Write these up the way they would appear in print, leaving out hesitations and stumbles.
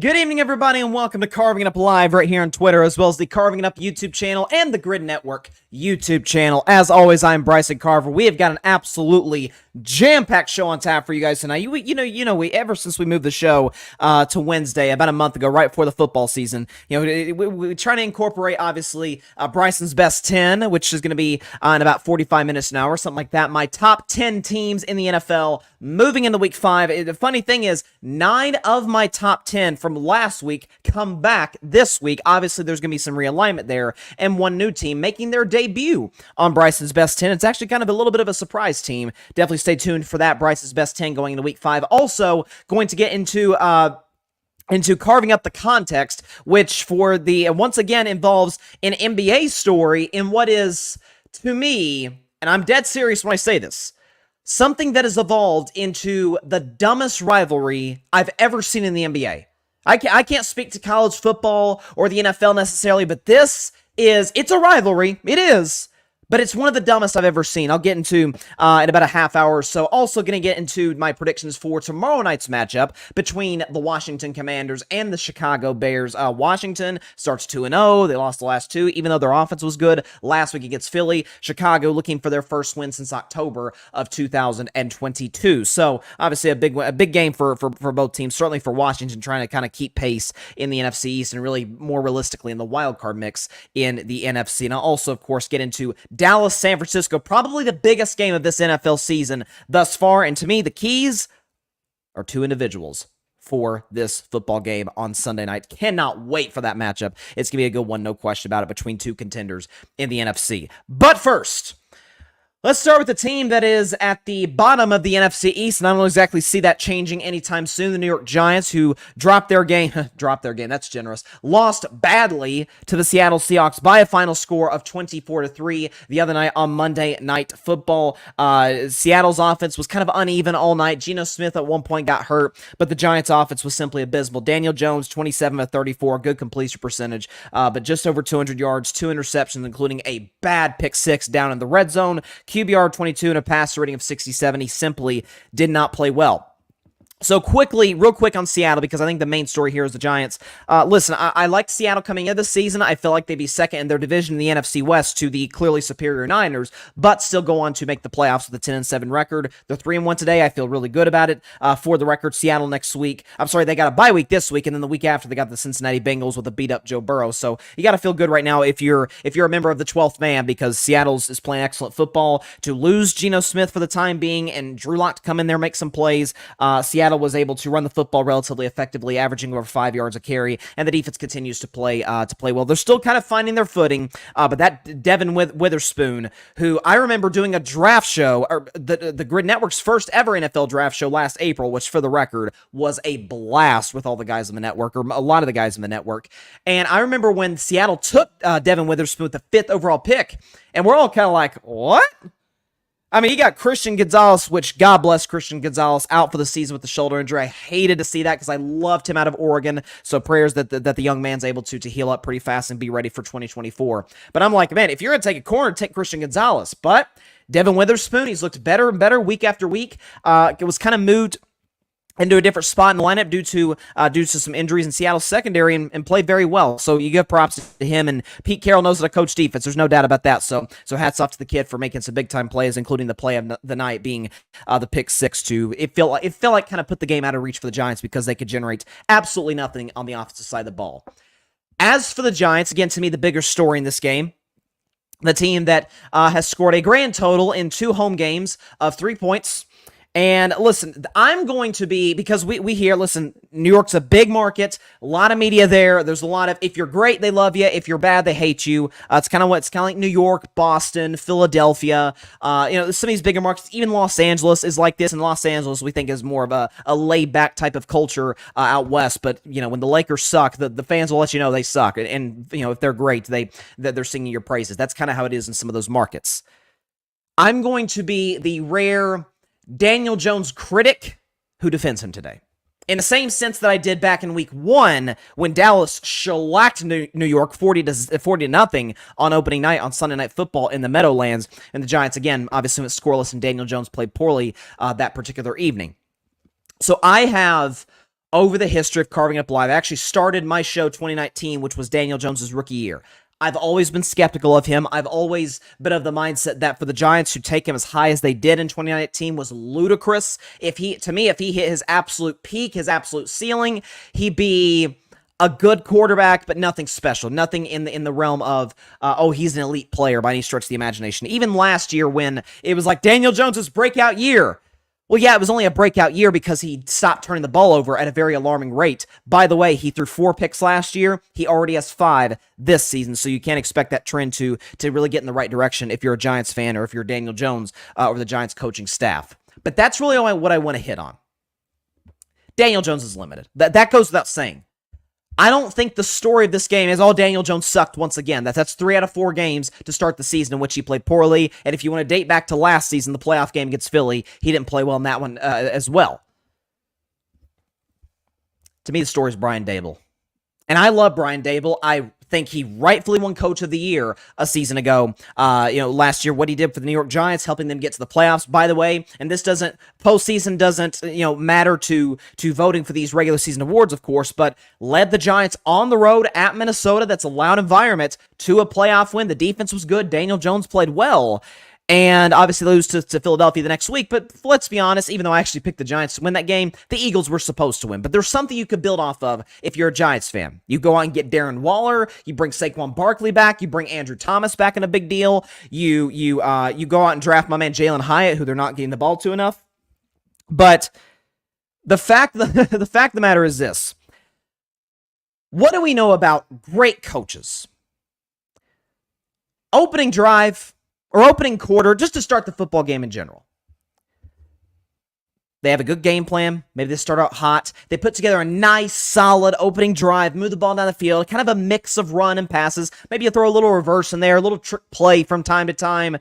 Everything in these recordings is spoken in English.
Good evening, everybody, and welcome to Carving It Up Live right here on Twitter, as well as the Carving It Up YouTube channel and the Grid Network YouTube channel. As always, I'm Bryson Carver. We have got an absolutely jam-packed show on tap for you guys tonight. We ever since we moved the show to Wednesday about a month ago, right before the football season, we're trying to incorporate, obviously, Bryson's best 10, which is going to be in about 45 minutes an hour, something like that. My top 10 teams in the NFL moving into Week 5. The funny thing is, 9 of my top 10 from last week come back this week. Obviously, there's going to be some realignment there, and one new team making their debut on Bryson's Best 10. It's actually kind of a little bit of a surprise team. Definitely stay tuned for that, Bryson's Best 10 going into Week 5. Also, going to get into carving up the context, which once again involves an NBA story in what is, to me, and I'm dead serious when I say this, something that has evolved into the dumbest rivalry I've ever seen in the NBA. I can't speak to college football or the NFL necessarily, but it's a rivalry. It is. But it's one of the dumbest I've ever seen. I'll get into in about a half hour or so. Also going to get into my predictions for tomorrow night's matchup between the Washington Commanders and the Chicago Bears. Washington starts 2-0. They lost the last two, even though their offense was good last week against Philly. Chicago looking for their first win since October of 2022. So obviously a big game for both teams. Certainly for Washington, trying to kind of keep pace in the NFC East and really more realistically in the wild card mix in the NFC. And I'll also, of course, get into Dallas, San Francisco, probably the biggest game of this NFL season thus far. And to me, the keys are two individuals for this football game on Sunday night. Cannot wait for that matchup. It's going to be a good one, no question about it, between two contenders in the NFC. But first, let's start with the team that is at the bottom of the NFC East, and I don't exactly see that changing anytime soon. The New York Giants, who dropped their game, that's generous, lost badly to the Seattle Seahawks by a final score of 24-3 the other night on Monday Night Football. Seattle's offense was kind of uneven all night. Geno Smith at one point got hurt, but the Giants' offense was simply abysmal. Daniel Jones, 27 of 34, good completion percentage, but just over 200 yards, 2 interceptions, including a bad pick six down in the red zone. QBR 22 and a passer rating of 67. He simply did not play well. So real quick on Seattle, because I think the main story here is the Giants. Listen, I liked Seattle coming into the season. I feel like they'd be second in their division in the NFC West to the clearly superior Niners, but still go on to make the playoffs with a 10-7 record. They're 3-1 today. I feel really good about it. For the record, Seattle next week. I'm sorry, they got a bye week this week, and then the week after they got the Cincinnati Bengals with a beat-up Joe Burrow. So you got to feel good right now if you're a member of the 12th man, because Seattle is playing excellent football. To lose Geno Smith for the time being and Drew Lock to come in there make some plays, Seattle was able to run the football relatively effectively, averaging over 5 yards a carry, and the defense continues to play well. They're still kind of finding their footing, but that Devin Witherspoon, who I remember doing a draft show, or the Grid Network's first ever NFL draft show last April, which for the record was a blast with all the guys on the network, or a lot of the guys on the network. And I remember when Seattle took Devin Witherspoon with the 5th overall pick, and we're all kind of like, what? I mean, he got Christian Gonzalez, which, God bless Christian Gonzalez, out for the season with the shoulder injury. I hated to see that because I loved him out of Oregon. So prayers that the young man's able to heal up pretty fast and be ready for 2024. But I'm like, man, if you're going to take a corner, take Christian Gonzalez. But Devin Witherspoon, he's looked better and better week after week. It was kind of moved into a different spot in the lineup due to some injuries in Seattle's secondary, and played very well. So you give props to him, and Pete Carroll knows how to coach defense. There's no doubt about that. So hats off to the kid for making some big time plays, including the play of the night being the pick six. It felt like kind of put the game out of reach for the Giants because they could generate absolutely nothing on the offensive side of the ball. As for the Giants, again, to me, the bigger story in this game, the team that has scored a grand total in 2 home games of 3 points. And listen, I'm going to be, because we hear, listen, New York's a big market, a lot of media there. There's a lot of, if you're great, they love you. If you're bad, they hate you. It's kind of like New York, Boston, Philadelphia. Some of these bigger markets, even Los Angeles is like this. And Los Angeles, we think, is more of a laid back type of culture out west. But when the Lakers suck, the fans will let you know they suck. And if they're great, they're singing your praises. That's kind of how it is in some of those markets. I'm going to be the rare Daniel Jones critic who defends him today. In the same sense that I did back in week 1 when Dallas shellacked New York 40-0 on opening night on Sunday Night Football in the Meadowlands, and the Giants, again, obviously went scoreless, and Daniel Jones played poorly that particular evening. So I have over the history of Carving Up Live. I actually started my show 2019, which was Daniel Jones' rookie year. I've always been skeptical of him. I've always been of the mindset that for the Giants to take him as high as they did in 2019 was ludicrous. If he hit his absolute peak, his absolute ceiling, he'd be a good quarterback, but nothing special. Nothing in the realm of, he's an elite player by any stretch of the imagination. Even last year when it was like Daniel Jones' breakout year. Well, yeah, it was only a breakout year because he stopped turning the ball over at a very alarming rate. By the way, he threw 4 picks last year. He already has 5 this season, so you can't expect that trend to really get in the right direction if you're a Giants fan or if you're Daniel Jones or the Giants coaching staff. But that's really what I want to hit on. Daniel Jones is limited. That goes without saying. I don't think the story of this game is, Daniel Jones sucked once again. That's 3 out of 4 games to start the season in which he played poorly. And if you want to date back to last season, the playoff game against Philly, he didn't play well in that one as well. To me, the story is Brian Daboll. And I love Brian Daboll. I think he rightfully won Coach of the Year a season ago. Last year, what he did for the New York Giants, helping them get to the playoffs, by the way. And this postseason doesn't, matter to voting for these regular season awards, of course, but led the Giants on the road at Minnesota. That's a loud environment to a playoff win. The defense was good. Daniel Jones played well. And obviously lose to Philadelphia the next week. But let's be honest, even though I actually picked the Giants to win that game, the Eagles were supposed to win. But there's something you could build off of if you're a Giants fan. You go out and get Darren Waller. You bring Saquon Barkley back. You bring Andrew Thomas back in a big deal. You go out and draft my man Jalen Hyatt, who they're not getting the ball to enough. But the fact of the matter is this. What do we know about great coaches? Opening drive or opening quarter, just to start the football game in general. They have a good game plan. Maybe they start out hot. They put together a nice, solid opening drive, move the ball down the field, kind of a mix of run and passes. Maybe you throw a little reverse in there, a little trick play from time to time.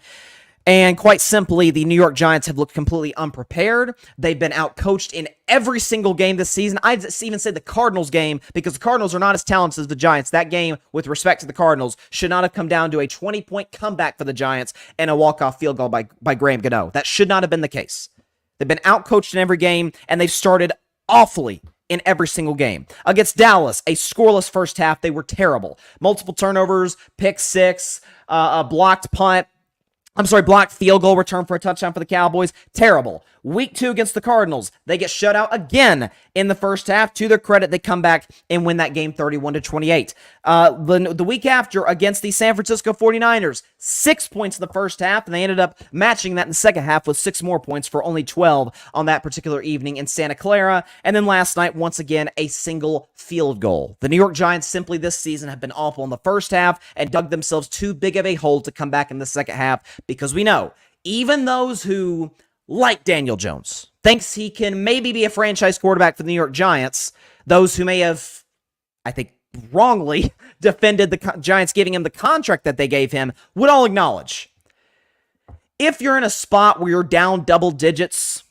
And quite simply, the New York Giants have looked completely unprepared. They've been outcoached in every single game this season. I'd even say the Cardinals game, because the Cardinals are not as talented as the Giants. That game, with respect to the Cardinals, should not have come down to a 20-point comeback for the Giants and a walk-off field goal by Graham Gano. That should not have been the case. They've been outcoached in every game, and they've started awfully in every single game. Against Dallas, a scoreless first half. They were terrible. Multiple turnovers, pick six, a blocked field goal return for a touchdown for the Cowboys. Terrible. Week 2 against the Cardinals, they get shut out again in the first half. To their credit, they come back and win that game 31-28. The week after against the San Francisco 49ers, 6 points in the first half, and they ended up matching that in the second half with 6 more points for only 12 on that particular evening in Santa Clara. And then last night, once again, a single field goal. The New York Giants simply this season have been awful in the first half and dug themselves too big of a hole to come back in the second half, because we know even those who like Daniel Jones, thinks he can maybe be a franchise quarterback for the New York Giants, those who may have, I think, wrongly defended the Giants giving him the contract that they gave him, would all acknowledge, if you're in a spot where you're down double digits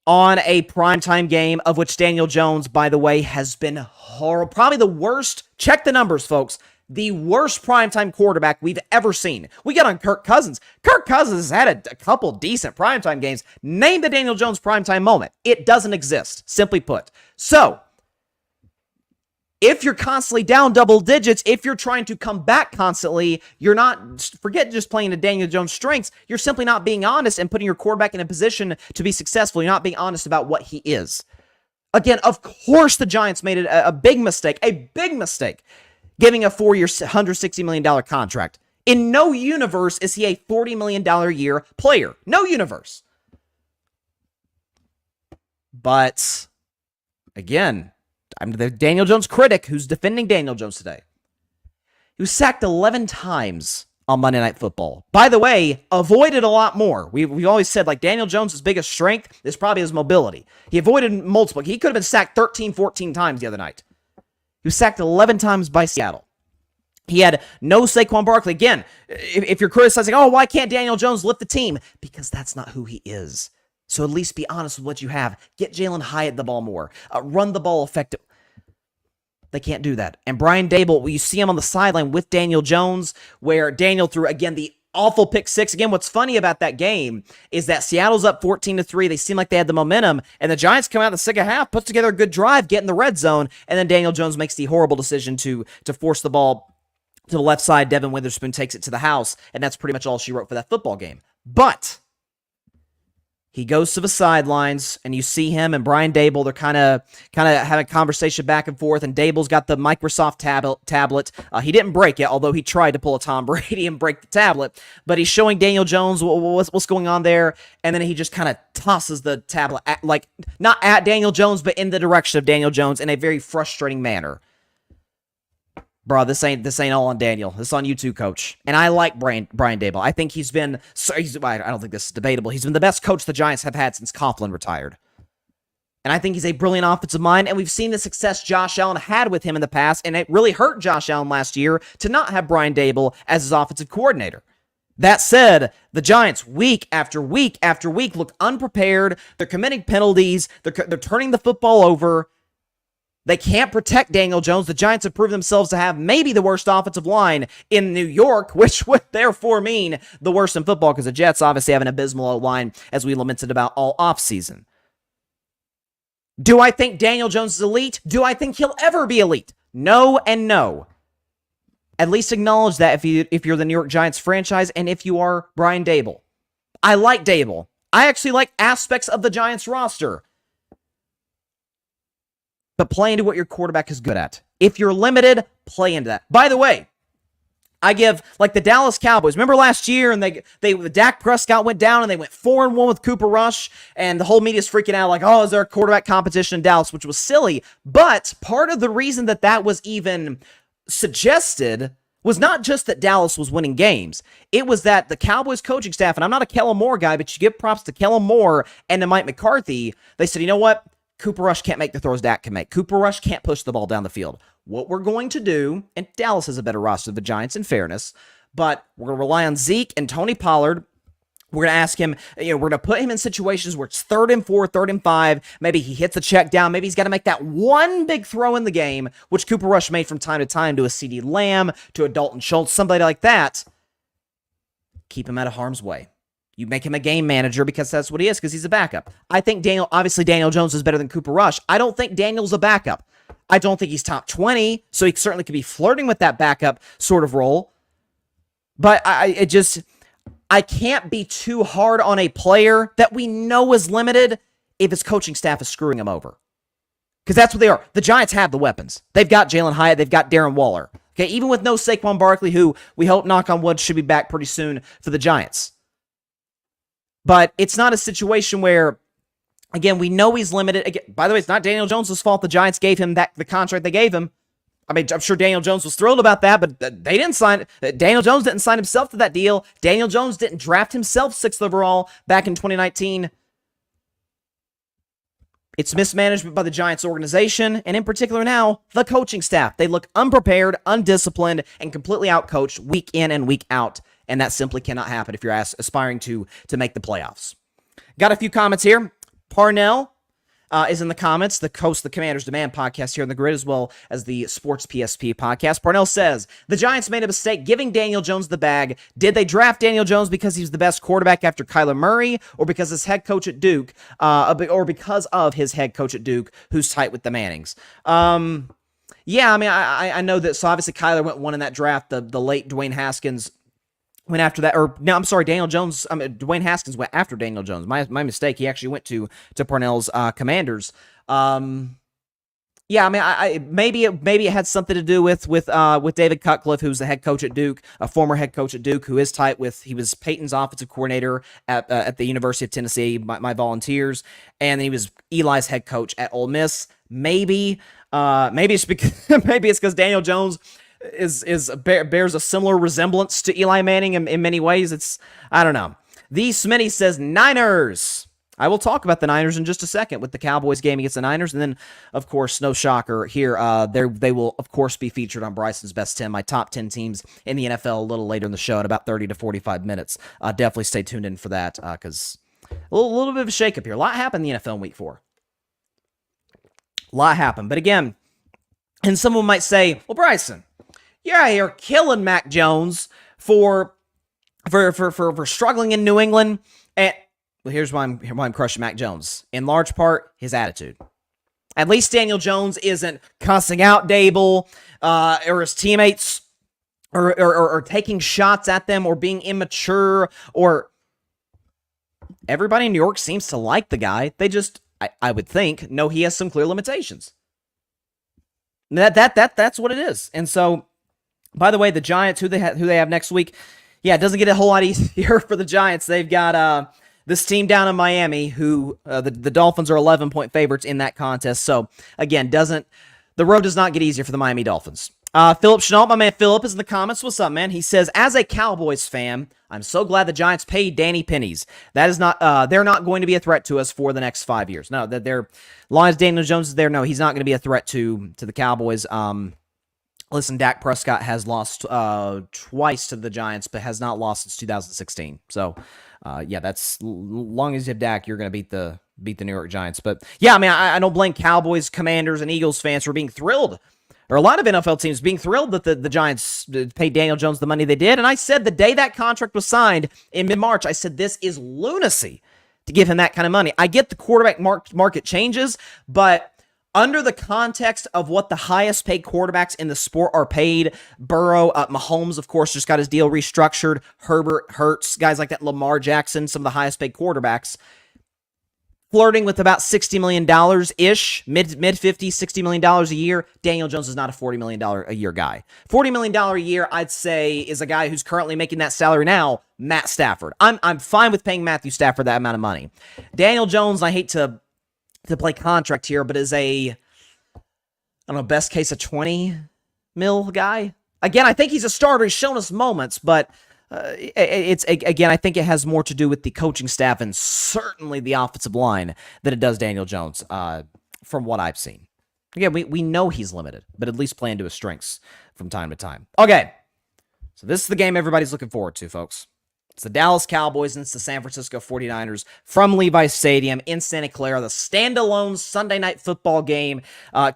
on a primetime game, of which Daniel Jones, by the way, has been horrible, probably the worst, check the numbers, folks, the worst primetime quarterback we've ever seen. We got on Kirk Cousins. Kirk Cousins has had a couple decent primetime games. Name the Daniel Jones primetime moment. It doesn't exist, simply put. So, if you're constantly down double digits, if you're trying to come back constantly, you're not, forget just playing to Daniel Jones' strengths, you're simply not being honest and putting your quarterback in a position to be successful. You're not being honest about what he is. Again, of course the Giants made it a big mistake, giving a 4-year, $160 million contract. In no universe is he a $40 million a year player. No universe. But, again, I'm the Daniel Jones critic who's defending Daniel Jones today. He was sacked 11 times on Monday Night Football. By the way, avoided a lot more. We've always said, like, Daniel Jones' biggest strength is probably his mobility. He avoided multiple. He could have been sacked 13, 14 times the other night. He was sacked 11 times by Seattle. He had no Saquon Barkley. Again, if you're criticizing, why can't Daniel Jones lift the team? Because that's not who he is. So at least be honest with what you have. Get Jalen Hyatt the ball more. Run the ball effective. They can't do that. And Brian Daboll, you see him on the sideline with Daniel Jones, where Daniel threw, again, the Awful pick six. Again, what's funny about that game is that Seattle's up 14-3. They seem like they had the momentum, and the Giants come out in the second half, put together a good drive, get in the red zone, and then Daniel Jones makes the horrible decision to force the ball to the left side. Devin Witherspoon takes it to the house, and that's pretty much all she wrote for that football game. But he goes to the sidelines, and you see him and Brian Daboll. They're kind of having a conversation back and forth, and Daboll's got the Microsoft tablet. He didn't break it, although he tried to pull a Tom Brady and break the tablet. But he's showing Daniel Jones what's going on there, and then he just kind of tosses the tablet, not at Daniel Jones, but in the direction of Daniel Jones in a very frustrating manner. Bro, this ain't all on Daniel. This is on you too, coach. And I like Brian Daboll. I think I don't think this is debatable. He's been the best coach the Giants have had since Coughlin retired. And I think he's a brilliant offensive mind, and we've seen the success Josh Allen had with him in the past, and it really hurt Josh Allen last year to not have Brian Daboll as his offensive coordinator. That said, the Giants, week after week after week, look unprepared. They're committing penalties. They're turning the football over. They can't protect Daniel Jones. The Giants have proven themselves to have maybe the worst offensive line in New York, which would therefore mean the worst in football, because the Jets obviously have an abysmal line, as we lamented about all offseason. Do I think Daniel Jones is elite? Do I think he'll ever be elite? No and no. At least acknowledge that if you're the New York Giants franchise and if you are Brian Daboll. I like Daboll. I actually like aspects of the Giants roster. But play into what your quarterback is good at. If you're limited, play into that. By the way, I give, like the Dallas Cowboys. Remember last year, and Dak Prescott went down, and they went 4-1 with Cooper Rush, and the whole media's freaking out, like, oh, is there a quarterback competition in Dallas, which was silly. But part of the reason that was even suggested was not just that Dallas was winning games. It was that the Cowboys coaching staff, and I'm not a Kellen Moore guy, but you give props to Kellen Moore and to Mike McCarthy. They said, you know what? Cooper Rush can't make the throws Dak can make. Cooper Rush can't push the ball down the field. What we're going to do, and Dallas has a better roster than the Giants in fairness, but we're going to rely on Zeke and Tony Pollard. We're going to ask him, we're going to put him in situations where it's 3rd and 4, 3rd and 5. Maybe he hits a check down. Maybe he's got to make that one big throw in the game, which Cooper Rush made from time to time to a CeeDee Lamb, to a Dalton Schultz, somebody like that. Keep him out of harm's way. You make him a game manager because that's what he is, because he's a backup. I think obviously Daniel Jones is better than Cooper Rush. I don't think Daniel's a backup. I don't think he's top 20, so he certainly could be flirting with that backup sort of role. But I can't be too hard on a player that we know is limited if his coaching staff is screwing him over. Because that's what they are. The Giants have the weapons. They've got Jalen Hyatt. They've got Darren Waller. Okay, even with no Saquon Barkley, who we hope, knock on wood, should be back pretty soon for the Giants. But it's not a situation where, again, we know he's limited. Again, by the way, it's not Daniel Jones' fault the Giants gave him the contract they gave him. I mean, I'm sure Daniel Jones was thrilled about that, but they didn't sign it. Daniel Jones didn't sign himself to that deal. Daniel Jones didn't draft himself 6th overall back in 2019. It's mismanagement by the Giants organization, and in particular now, the coaching staff. They look unprepared, undisciplined, and completely outcoached week in and week out. And that simply cannot happen if you're aspiring to make the playoffs. Got a few comments here. Parnell is in the comments, the host of the Commander's Demand podcast here on the Grid, as well as the Sports PSP podcast. Parnell says, the Giants made a mistake giving Daniel Jones the bag. Did they draft Daniel Jones because he was the best quarterback after Kyler Murray, or because his head coach at Duke, or because of his head coach at Duke, who's tight with the Mannings? Yeah, I mean, I know that, so obviously Kyler went 1 in that draft. The late Dwayne Haskins went after that, or no, I'm sorry, Dwayne Haskins went after Daniel Jones. My mistake. He actually went to Parnell's Commanders. Yeah, I mean, maybe it had something to do with David Cutcliffe, who's the head coach at Duke, a former head coach at Duke, who is tight with. He was Peyton's offensive coordinator at the University of Tennessee, my Volunteers, and he was Eli's head coach at Ole Miss. Maybe it's because Daniel Jones bears a similar resemblance to Eli Manning in many ways. I don't know. The Smitty says Niners. I will talk about the Niners in just a second with the Cowboys game against the Niners. And then, of course, no shocker here, they will, of course, be featured on Bryson's Best 10, my top 10 teams in the NFL, a little later in the show at about 30 to 45 minutes. Definitely stay tuned in for that, because a little bit of a shakeup here. A lot happened in the NFL in Week 4. A lot happened. But again, and someone might say, well, Bryson, you're out here killing Mac Jones for for struggling in New England. And well, here's why I'm crushing Mac Jones. In large part, his attitude. At least Daniel Jones isn't cussing out Daboll or his teammates or taking shots at them or being immature. Or everybody in New York seems to like the guy. They just, I would think, know he has some clear limitations. That's what it is. And so, by the way, the Giants, who they have next week, yeah, it doesn't get a whole lot easier for the Giants. They've got this team down in Miami, who the Dolphins are 11-point favorites in that contest. So again, the road does not get easier for the Miami Dolphins. Philip Chenault, my man Philip, is in the comments. What's up, man? He says, as a Cowboys fan, I'm so glad the Giants paid Danny pennies. That is not, they're not going to be a threat to us for the next 5 years. No, that they're, as long as Daniel Jones is there, no, he's not going to be a threat to the Cowboys. Listen, Dak Prescott has lost twice to the Giants, but has not lost since 2016. So, yeah, that's long as you have Dak, you're going to beat the New York Giants. But yeah, I mean, I don't blame Cowboys, Commanders, and Eagles fans for being thrilled, or a lot of NFL teams being thrilled that the Giants paid Daniel Jones the money they did. And I said the day that contract was signed in mid-March, I said this is lunacy to give him that kind of money. I get the quarterback market changes, but under the context of what the highest paid quarterbacks in the sport are paid, Burrow, Mahomes, of course, just got his deal restructured, Herbert, Hurts, guys like that, Lamar Jackson, some of the highest paid quarterbacks, flirting with about $60 million-ish, mid-50s, $60 million a year. Daniel Jones is not a $40 million a year guy. $40 million a year, I'd say, is a guy who's currently making that salary now, Matt Stafford. I'm fine with paying Matthew Stafford that amount of money. Daniel Jones, I hate to play contract here, but is I don't know, best case a 20 mil guy. Again, I think he's a starter. He's shown us moments, but I think it has more to do with the coaching staff and certainly the offensive line than it does Daniel Jones, from what I've seen. Again, we know he's limited, but at least play into his strengths from time to time. Okay, so this is the game everybody's looking forward to, folks. It's the Dallas Cowboys and it's the San Francisco 49ers from Levi's Stadium in Santa Clara. The standalone Sunday Night Football game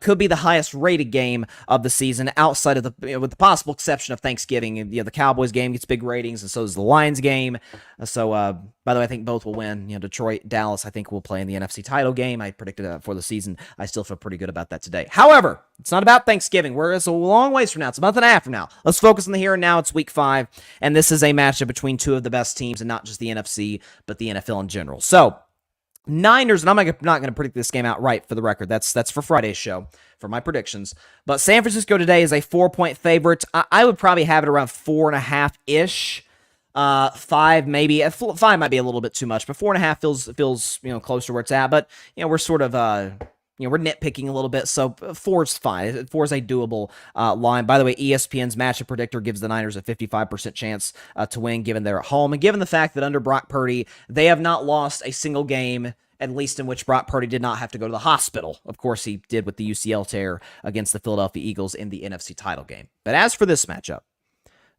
could be the highest rated game of the season outside of with the possible exception of Thanksgiving. The Cowboys game gets big ratings, and so does the Lions game. By the way, I think both will win. Detroit, Dallas, I think will play in the NFC title game. I predicted that for the season. I still feel pretty good about that today. However, it's not about Thanksgiving. It's a long ways from now. It's a month and a half from now. Let's focus on the here and now. It's week 5, and this is a matchup between two of the best teams, and not just the NFC, but the NFL in general. So, Niners, and I'm not going to predict this game outright for the record. That's for Friday's show, for my predictions. But San Francisco today is a 4-point favorite. I would probably have it around 4.5-ish. 5 maybe. 5 might be a little bit too much, but 4.5 feels close to where it's at. But we're sort of we're nitpicking a little bit, so 4 is fine. 4 is a doable line. By the way, ESPN's matchup predictor gives the Niners a 55% chance to win, given they're at home, and given the fact that under Brock Purdy, they have not lost a single game, at least in which Brock Purdy did not have to go to the hospital. Of course, he did with the UCL tear against the Philadelphia Eagles in the NFC title game. But as for this matchup,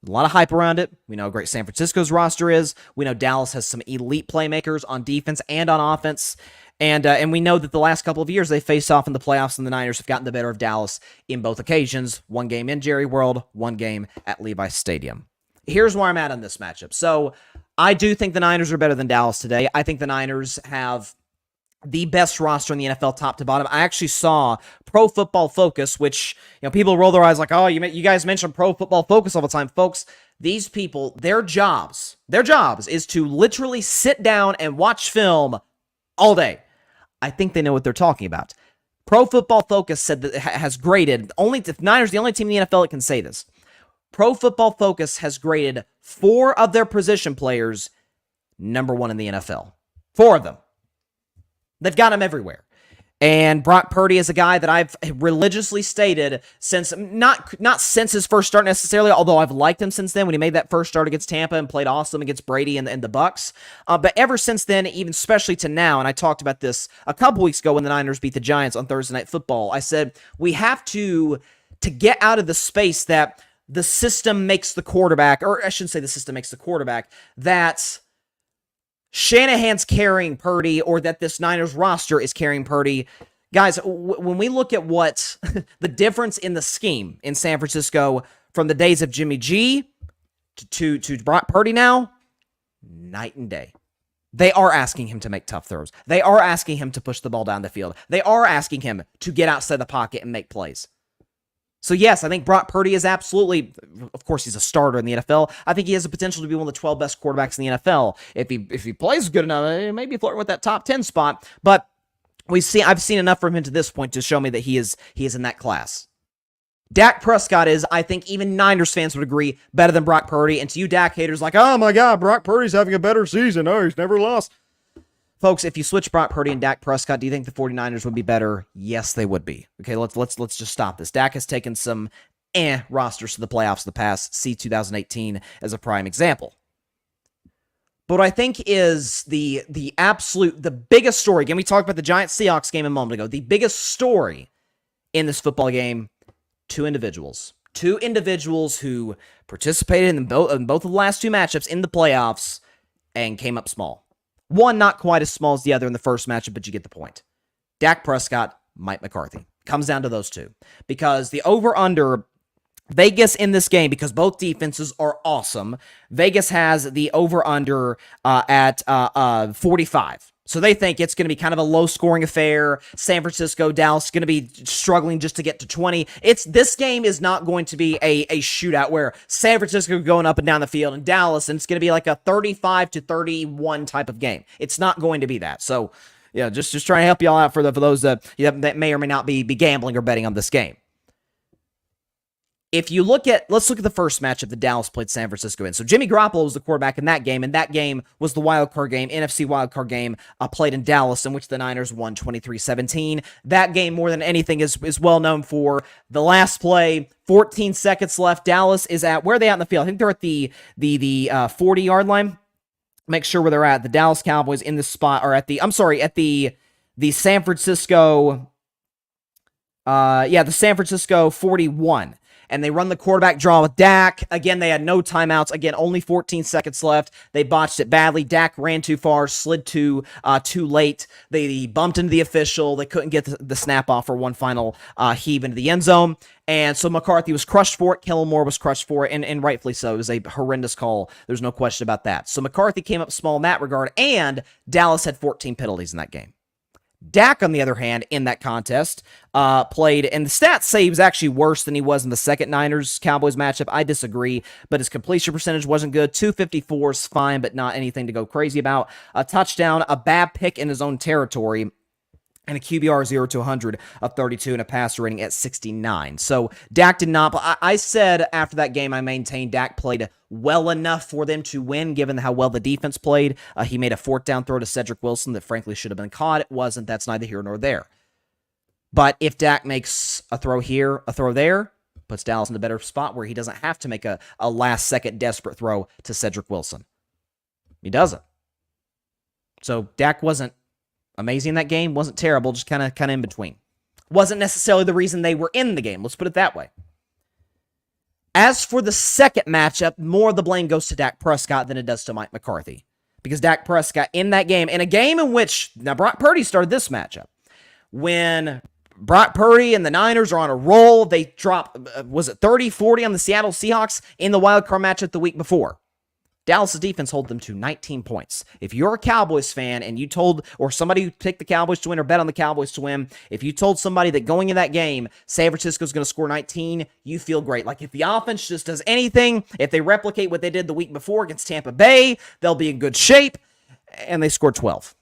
a lot of hype around it. We know how great San Francisco's roster is. We know Dallas has some elite playmakers on defense and on offense. And we know that the last couple of years they faced off in the playoffs, and the Niners have gotten the better of Dallas in both occasions. One game in Jerry World, one game at Levi's Stadium. Here's where I'm at on this matchup. So I do think the Niners are better than Dallas today. I think the Niners have the best roster in the NFL, top to bottom. I actually saw Pro Football Focus, which people roll their eyes like, oh, you guys mention Pro Football Focus all the time, folks. These people, their jobs is to literally sit down and watch film all day. I think they know what they're talking about. Pro Football Focus said that has graded Niners, the only team in the NFL that can say this. Pro Football Focus has graded 4 of their position players number 1 in the NFL. 4 of them. They've got him everywhere. And Brock Purdy is a guy that I've religiously stated since, not since his first start necessarily, although I've liked him since then when he made that first start against Tampa and played awesome against Brady and the Bucs. But ever since then, even especially to now, and I talked about this a couple weeks ago when the Niners beat the Giants on Thursday Night Football, I said we have to get out of the space that the system makes the quarterback, or I shouldn't say the system makes the quarterback, that Shanahan's carrying Purdy, or that this Niners roster is carrying Purdy. Guys, when we look at what the difference in the scheme in San Francisco from the days of Jimmy G to Brock Purdy now, night and day. They are asking him to make tough throws. They are asking him to push the ball down the field. They are asking him to get outside the pocket and make plays. So yes, I think Brock Purdy is absolutely, of course, he's a starter in the NFL. I think he has the potential to be one of the 12 best quarterbacks in the NFL. If he plays good enough, maybe flirting with that top 10 spot. But I've seen enough from him to this point to show me that he is in that class. Dak Prescott is, I think even Niners fans would agree, better than Brock Purdy. And to you Dak haters like, oh my God, Brock Purdy's having a better season. Oh, he's never lost. Folks, if you switch Brock Purdy and Dak Prescott, do you think the 49ers would be better? Yes, they would be. Okay, let's just stop this. Dak has taken some rosters to the playoffs in the past. See 2018 as a prime example. But what I think is the biggest story, again, we talked about the Giants-Seahawks game a moment ago, the biggest story in this football game, two individuals who participated in both of the last two matchups in the playoffs and came up small. One not quite as small as the other in the first matchup, but you get the point. Dak Prescott, Mike McCarthy. Comes down to those two. Because the over-under, Vegas in this game, because both defenses are awesome, Vegas has the over-under at 45. So they think it's going to be kind of a low-scoring affair. San Francisco, Dallas going to be struggling just to get to 20. This game is not going to be a shootout where San Francisco going up and down the field and Dallas, and it's going to be like a 35-31 type of game. It's not going to be that. So, yeah, just trying to help y'all out for those that may or may not be gambling or betting on this game. Let's look at the first matchup that Dallas played San Francisco in. So Jimmy Garoppolo was the quarterback in that game, and that game was the wildcard game, NFC wildcard game played in Dallas, in which the Niners won 23-17. That game, more than anything, is well known for the last play, 14 seconds left. Dallas is where are they at in the field? I think they're at the 40-yard line. Make sure where they're at. The Dallas Cowboys in this spot are at the San Francisco, the San Francisco 41. And they run the quarterback draw with Dak. Again, they had no timeouts. Again, only 14 seconds left. They botched it badly. Dak ran too far, slid too late. They bumped into the official. They couldn't get the snap off for one final heave into the end zone. And so McCarthy was crushed for it. Kellen Moore was crushed for it, and rightfully so. It was a horrendous call. There's no question about that. So McCarthy came up small in that regard, and Dallas had 14 penalties in that game. Dak, on the other hand, in that contest, played, and the stats say he was actually worse than he was in the second Niners-Cowboys matchup. I disagree, but his completion percentage wasn't good. 254 is fine, but not anything to go crazy about. A touchdown, a bad pick in his own territory, and a QBR 0 to 100 of 32 and a passer rating at 69. So Dak did not. I said after that game, I maintained Dak played well enough for them to win, given how well the defense played. He made a fourth down throw to Cedric Wilson that frankly should have been caught. It wasn't. That's neither here nor there. But if Dak makes a throw here, a throw there, puts Dallas in a better spot where he doesn't have to make a last-second desperate throw to Cedric Wilson. He doesn't. So Dak wasn't amazing in that game, wasn't terrible, just kind of in between. Wasn't necessarily the reason they were in the game, let's put it that way. As for the second matchup, more of the blame goes to Dak Prescott than it does to Mike McCarthy. Because Dak Prescott in that game, in a game in which, now Brock Purdy started this matchup, when Brock Purdy and the Niners are on a roll, they drop, 30-40 on the Seattle Seahawks in the wildcard matchup the week before. Dallas' defense held them to 19 points. If you're a Cowboys fan and you told, or somebody who picked the Cowboys to win or bet on the Cowboys to win, if you told somebody that going in that game, San Francisco's going to score 19, you feel great. Like if the offense just does anything, if they replicate what they did the week before against Tampa Bay, they'll be in good shape. And they scored 12.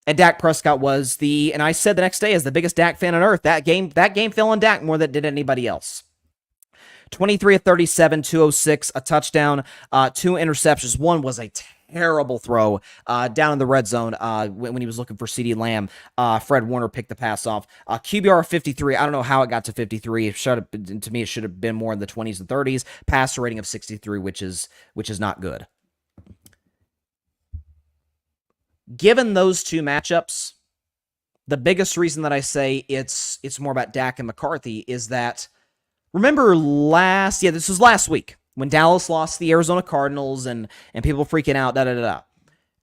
And Dak Prescott was and I said the next day as the biggest Dak fan on earth, that game fell on Dak more than it did anybody else. 23 of 37, 206, a touchdown, 2 interceptions. One was a terrible throw down in the red zone when he was looking for CeeDee Lamb. Fred Warner picked the pass off. QBR 53. I don't know how it got to 53. To me, it should have been more in the 20s and 30s. Passer rating of 63, which is not good. Given those two matchups, the biggest reason that I say it's more about Dak and McCarthy is that, remember this was last week when Dallas lost the Arizona Cardinals and people freaking out, And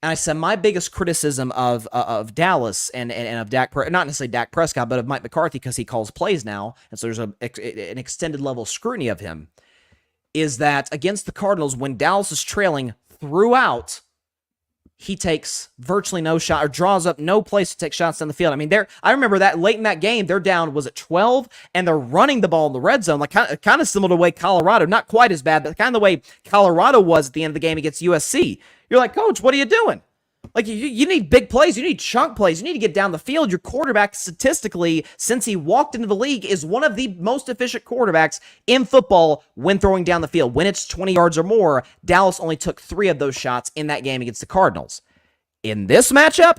I said my biggest criticism of Dallas and of Dak, not necessarily Dak Prescott, but of Mike McCarthy, because he calls plays now, and so there's an extended level of scrutiny of him, is that against the Cardinals, when Dallas is trailing throughout, he takes virtually no shot or draws up no place to take shots down the field. I mean, I remember that late in that game, they're down, was it 12? And they're running the ball in the red zone, like kind of similar to the way Colorado, not quite as bad, but kind of the way Colorado was at the end of the game against USC. You're like, Coach, what are you doing? Like, you need big plays. You need chunk plays. You need to get down the field. Your quarterback, statistically, since he walked into the league, is one of the most efficient quarterbacks in football when throwing down the field. When it's 20 yards or more, Dallas only took 3 of those shots in that game against the Cardinals. In this matchup,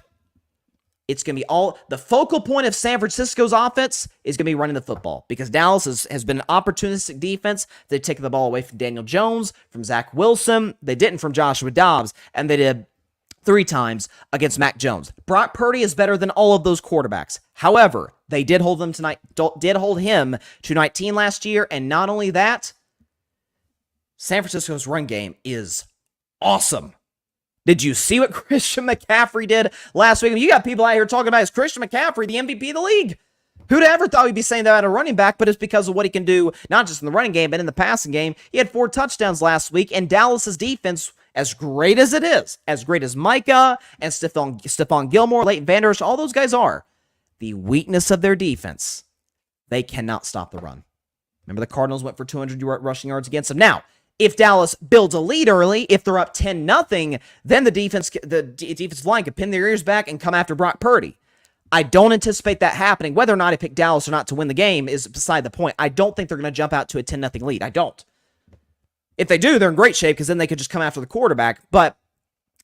it's going to be the focal point of San Francisco's offense is going to be running the football because Dallas has been an opportunistic defense. They've taken the ball away from Daniel Jones, from Zach Wilson. They didn't from Joshua Dobbs, and they did 3 times against Mac Jones. Brock Purdy is better than all of those quarterbacks. However, they did hold him to 19 last year, and not only that, San Francisco's run game is awesome. Did you see what Christian McCaffrey did last week? I mean, you got people out here talking about is Christian McCaffrey the MVP of the league? Who'd ever thought we'd be saying that at a running back, but it's because of what he can do, not just in the running game, but in the passing game. He had 4 touchdowns last week, and Dallas's defense, as great as it is, as great as Micah and Stephon Gilmore, Leighton Vander Esch, all those guys are, the weakness of their defense, they cannot stop the run. Remember, the Cardinals went for 200 rushing yards against them. Now, if Dallas builds a lead early, if they're up 10-0, then the defensive line could pin their ears back and come after Brock Purdy. I don't anticipate that happening. Whether or not I pick Dallas or not to win the game is beside the point. I don't think they're going to jump out to a 10-0 lead. I don't. If they do, they're in great shape because then they could just come after the quarterback. But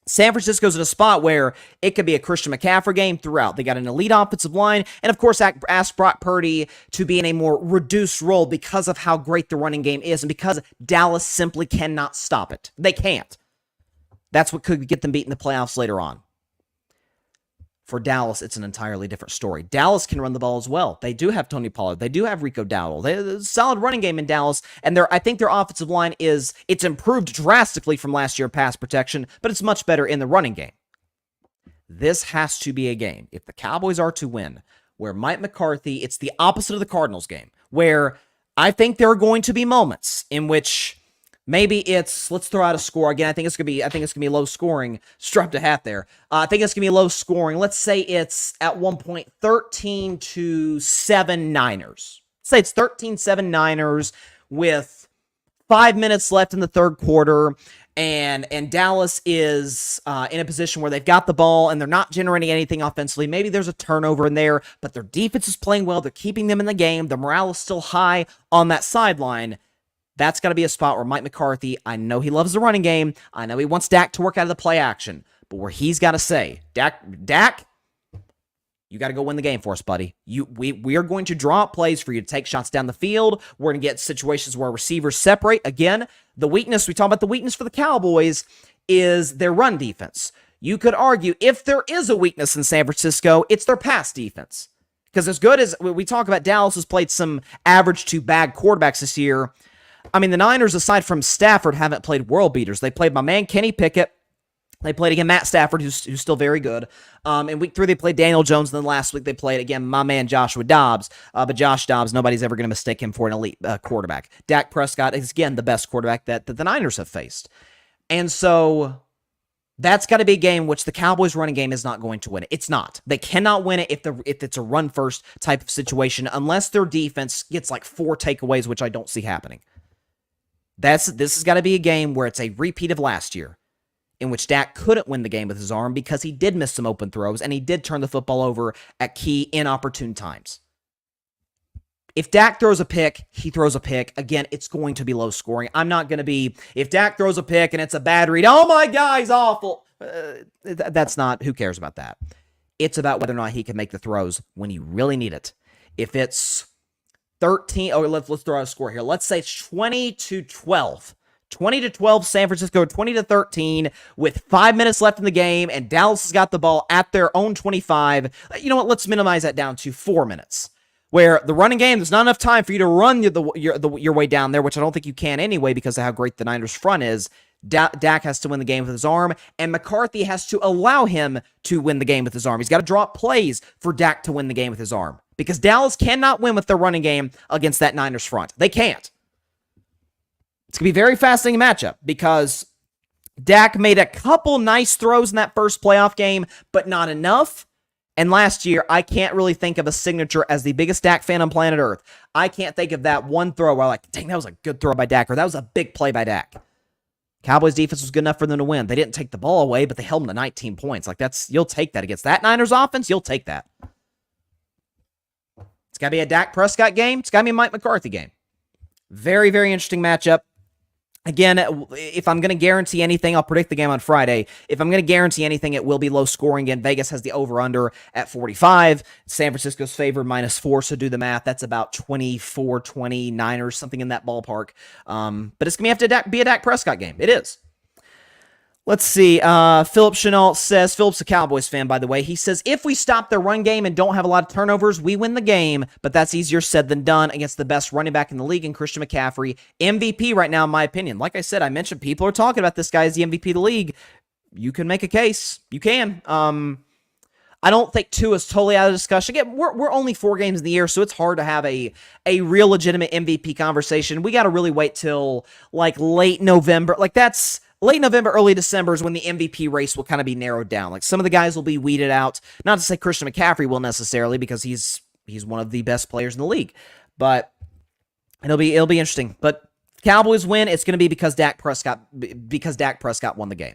San Francisco's in a spot where it could be a Christian McCaffrey game throughout. They got an elite offensive line, and of course, ask Brock Purdy to be in a more reduced role because of how great the running game is and because Dallas simply cannot stop it. They can't. That's what could get them beat in the playoffs later on. For Dallas, it's an entirely different story. Dallas can run the ball as well. They do have Tony Pollard. They do have Rico Dowdle. They have a solid running game in Dallas, and I think their offensive line it's improved drastically from last year pass protection, but it's much better in the running game. This has to be a game, if the Cowboys are to win, where Mike McCarthy, it's the opposite of the Cardinals game, where I think there are going to be moments in which maybe let's throw out a score. Again, I think it's going to be low scoring. Strapped a hat there. I think it's going to be low scoring. Let's say it's at one point 13-7 Niners. Say it's 13-7 Niners with 5 minutes left in the third quarter. And Dallas is in a position where they've got the ball and they're not generating anything offensively. Maybe there's a turnover in there, but their defense is playing well. They're keeping them in the game. The morale is still high on that sideline. That's got to be a spot where Mike McCarthy, I know he loves the running game. I know he wants Dak to work out of the play action. But where he's got to say, Dak, you got to go win the game for us, buddy. We are going to draw up plays for you to take shots down the field. We're going to get situations where receivers separate. Again, we talk about the weakness for the Cowboys is their run defense. You could argue if there is a weakness in San Francisco, it's their pass defense. Because as good as we talk about, Dallas has played some average to bad quarterbacks this year. I mean, the Niners, aside from Stafford, haven't played world beaters. They played my man Kenny Pickett. They played again Matt Stafford, who's still very good. In week 3, they played Daniel Jones. And then last week, they played, again, my man Joshua Dobbs. But Josh Dobbs, nobody's ever going to mistake him for an elite quarterback. Dak Prescott is, again, the best quarterback that the Niners have faced. And so that's got to be a game which the Cowboys' running game is not going to win it. It's not. They cannot win it if it's a run-first type of situation unless their defense gets like 4 takeaways, which I don't see happening. This has got to be a game where it's a repeat of last year, in which Dak couldn't win the game with his arm because he did miss some open throws and he did turn the football over at key inopportune times. If Dak throws a pick, he throws a pick. Again, it's going to be low scoring. I'm not going to be, if Dak throws a pick and it's a bad read, oh my God, he's awful. That's not, who cares about that? It's about whether or not he can make the throws when you really need it. If it's 13, let's throw out a score here. Let's say it's 20-12. 20-12 San Francisco, 20-13 with 5 minutes left in the game, and Dallas has got the ball at their own 25. You know what? Let's minimize that down to 4 minutes. Where the running game, there's not enough time for you to run your way down there, which I don't think you can anyway because of how great the Niners' front is. Dak has to win the game with his arm, and McCarthy has to allow him to win the game with his arm. He's got to draw up plays for Dak to win the game with his arm. Because Dallas cannot win with their running game against that Niners front. They can't. It's going to be a very fascinating matchup because Dak made a couple nice throws in that first playoff game, but not enough. And last year, I can't really think of a signature as the biggest Dak fan on planet Earth. I can't think of that one throw where I'm like, dang, that was a good throw by Dak, or that was a big play by Dak. Cowboys defense was good enough for them to win. They didn't take the ball away, but they held them to 19 points. Like, you'll take that against that Niners offense. You'll take that. It's got to be a Dak Prescott game. It's got to be a Mike McCarthy game. Very, very interesting matchup. Again, if I'm going to guarantee anything, I'll predict the game on Friday. If I'm going to guarantee anything, it will be low scoring. Again, Vegas has the over-under at 45. San Francisco's favored -4, so do the math. That's about 24-20 Niners, something in that ballpark. But it's going to have to be a Dak Prescott game. It is. Let's see. Philip Chenault says, Philip's a Cowboys fan, by the way. He says, if we stop their run game and don't have a lot of turnovers, we win the game, but that's easier said than done against the best running back in the league in Christian McCaffrey. MVP right now, in my opinion. Like I said, I mentioned people are talking about this guy as the MVP of the league. You can make a case. You can. I don't think Tua is totally out of discussion. Again, we're only 4 games in the year, so it's hard to have a real legitimate MVP conversation. We got to really wait till like late November. Like that's... Late November, early December is when the MVP race will kind of be narrowed down. Like some of the guys will be weeded out. Not to say Christian McCaffrey will necessarily, because he's one of the best players in the league. But it'll be interesting. But Cowboys win. It's going to be because Dak Prescott won the game.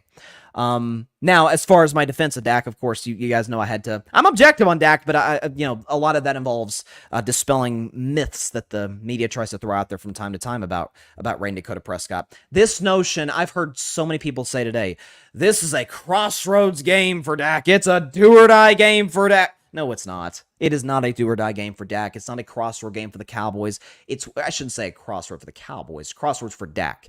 Now, as far as my defense of Dak, of course, you guys know I'm objective on Dak, but a lot of that involves dispelling myths that the media tries to throw out there from time to time about Rayne Dakota Prescott. This notion, I've heard so many people say today, this is a crossroads game for Dak. It's a do-or-die game for Dak. No, it's not. It is not a do-or-die game for Dak. It's not a crossroad game for the Cowboys. I shouldn't say a crossroad for the Cowboys. Crossroads for Dak.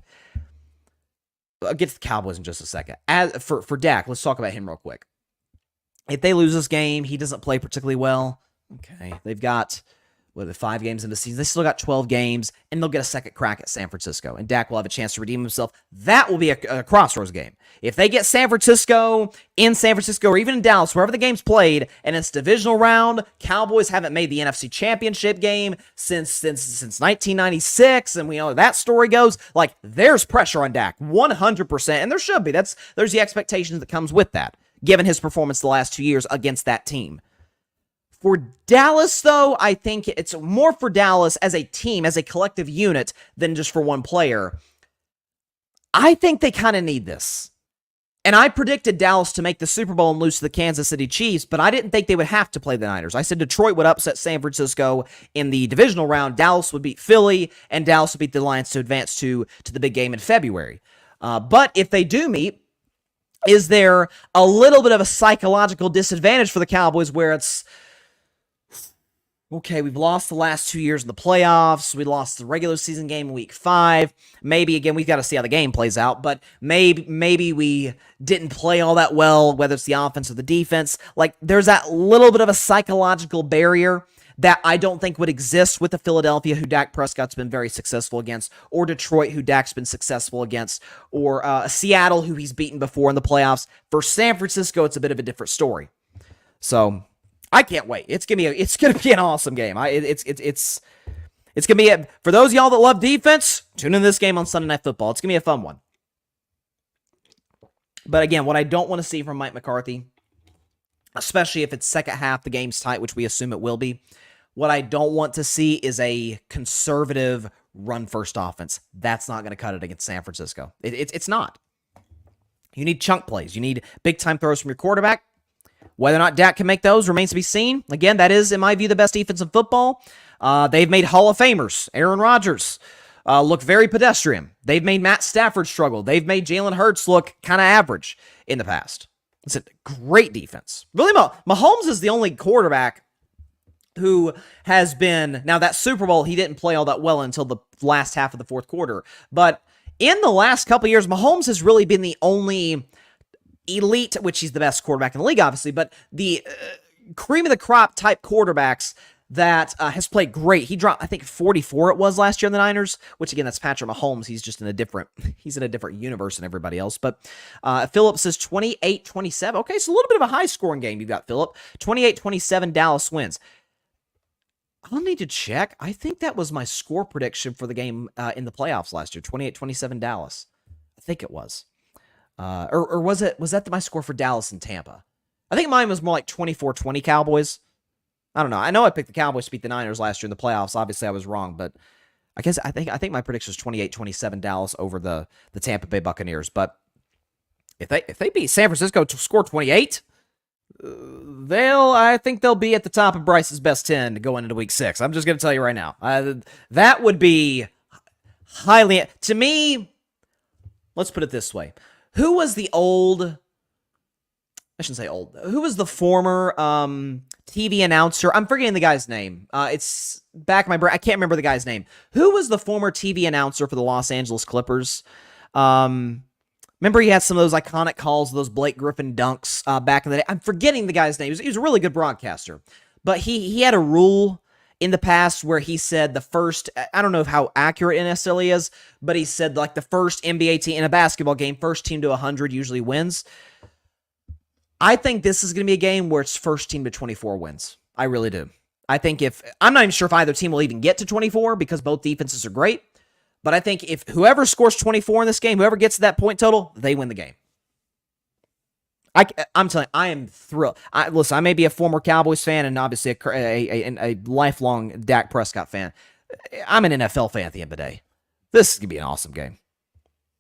I'll get to the Cowboys in just a second. For Dak, let's talk about him real quick. If they lose this game, he doesn't play particularly well. Okay, they've got 5 games in the season. They still got 12 games, and they'll get a second crack at San Francisco, and Dak will have a chance to redeem himself. That will be a crossroads game. If they get San Francisco, or even in Dallas, wherever the game's played, and it's divisional round, Cowboys haven't made the NFC Championship game since 1996, and we know that story goes. Like, there's pressure on Dak, 100%, and there should be. There's the expectations that comes with that, given his performance the last 2 years against that team. For Dallas, though, I think it's more for Dallas as a team, as a collective unit, than just for one player. I think they kind of need this. And I predicted Dallas to make the Super Bowl and lose to the Kansas City Chiefs, but I didn't think they would have to play the Niners. I said Detroit would upset San Francisco in the divisional round. Dallas would beat Philly, and Dallas would beat the Lions to advance to the big game in February. But if they do meet, is there a little bit of a psychological disadvantage for the Cowboys where it's, okay, we've lost the last 2 years in the playoffs. We lost the regular season game in week 5. Maybe, again, we've got to see how the game plays out, but maybe we didn't play all that well, whether it's the offense or the defense. Like, there's that little bit of a psychological barrier that I don't think would exist with the Philadelphia, who Dak Prescott's been very successful against, or Detroit, who Dak's been successful against, or Seattle, who he's beaten before in the playoffs. For San Francisco, it's a bit of a different story. So I can't wait. It's gonna be an awesome game. It's gonna be for those of y'all that love defense. Tune in this game on Sunday Night Football. It's gonna be a fun one. But again, what I don't want to see from Mike McCarthy, especially if it's second half, the game's tight, which we assume it will be. What I don't want to see is a conservative run-first offense. That's not going to cut it against San Francisco. It's not. You need chunk plays. You need big-time throws from your quarterback. Whether or not Dak can make those remains to be seen. Again, that is, in my view, the best defense in football. They've made Hall of Famers, Aaron Rodgers, look very pedestrian. They've made Matt Stafford struggle. They've made Jalen Hurts look kind of average in the past. It's a great defense. Really, Mahomes is the only quarterback who has been... Now, that Super Bowl, he didn't play all that well until the last half of the fourth quarter. But in the last couple of years, Mahomes has really been the only elite, which he's the best quarterback in the league, obviously, but the cream of the crop type quarterbacks that has played great. He dropped, I think, 44 it was last year in the Niners, which again, that's Patrick Mahomes. He's just in a different universe than everybody else. But Philip says 28-27. Okay, so a little bit of a high scoring game you've got, Philip. 28-27, Dallas wins. I'll need to check. I think that was my score prediction for the game in the playoffs last year. 28-27 Dallas. I think it was. Or was that my score for Dallas and Tampa? I think mine was more like 24-20 Cowboys. I don't know. I know I picked the Cowboys to beat the Niners last year in the playoffs. Obviously, I was wrong, but I think my prediction was 28-27 Dallas over the Tampa Bay Buccaneers. But if they beat San Francisco to score 28, I think they'll be at the top of Bryce's best 10 going into week 6. I'm just going to tell you right now. That would be highly, to me, let's put it this way. Who was the old, I shouldn't say old, who was the former TV announcer? I'm forgetting the guy's name. It's back in my brain. I can't remember the guy's name. Who was the former TV announcer for the Los Angeles Clippers? Remember he had some of those iconic calls, those Blake Griffin dunks back in the day. I'm forgetting the guy's name. He was a really good broadcaster. But he had a rule in the past where he said the first, I don't know how accurate it necessarily is, but he said like the first NBA team in a basketball game, first team to 100 usually wins. I think this is going to be a game where it's first team to 24 wins. I really do. I think I'm not even sure if either team will even get to 24 because both defenses are great. But I think if whoever scores 24 in this game, whoever gets to that point total, they win the game. I'm telling you, I am thrilled. Listen, I may be a former Cowboys fan and obviously a lifelong Dak Prescott fan. I'm an NFL fan at the end of the day. This is going to be an awesome game.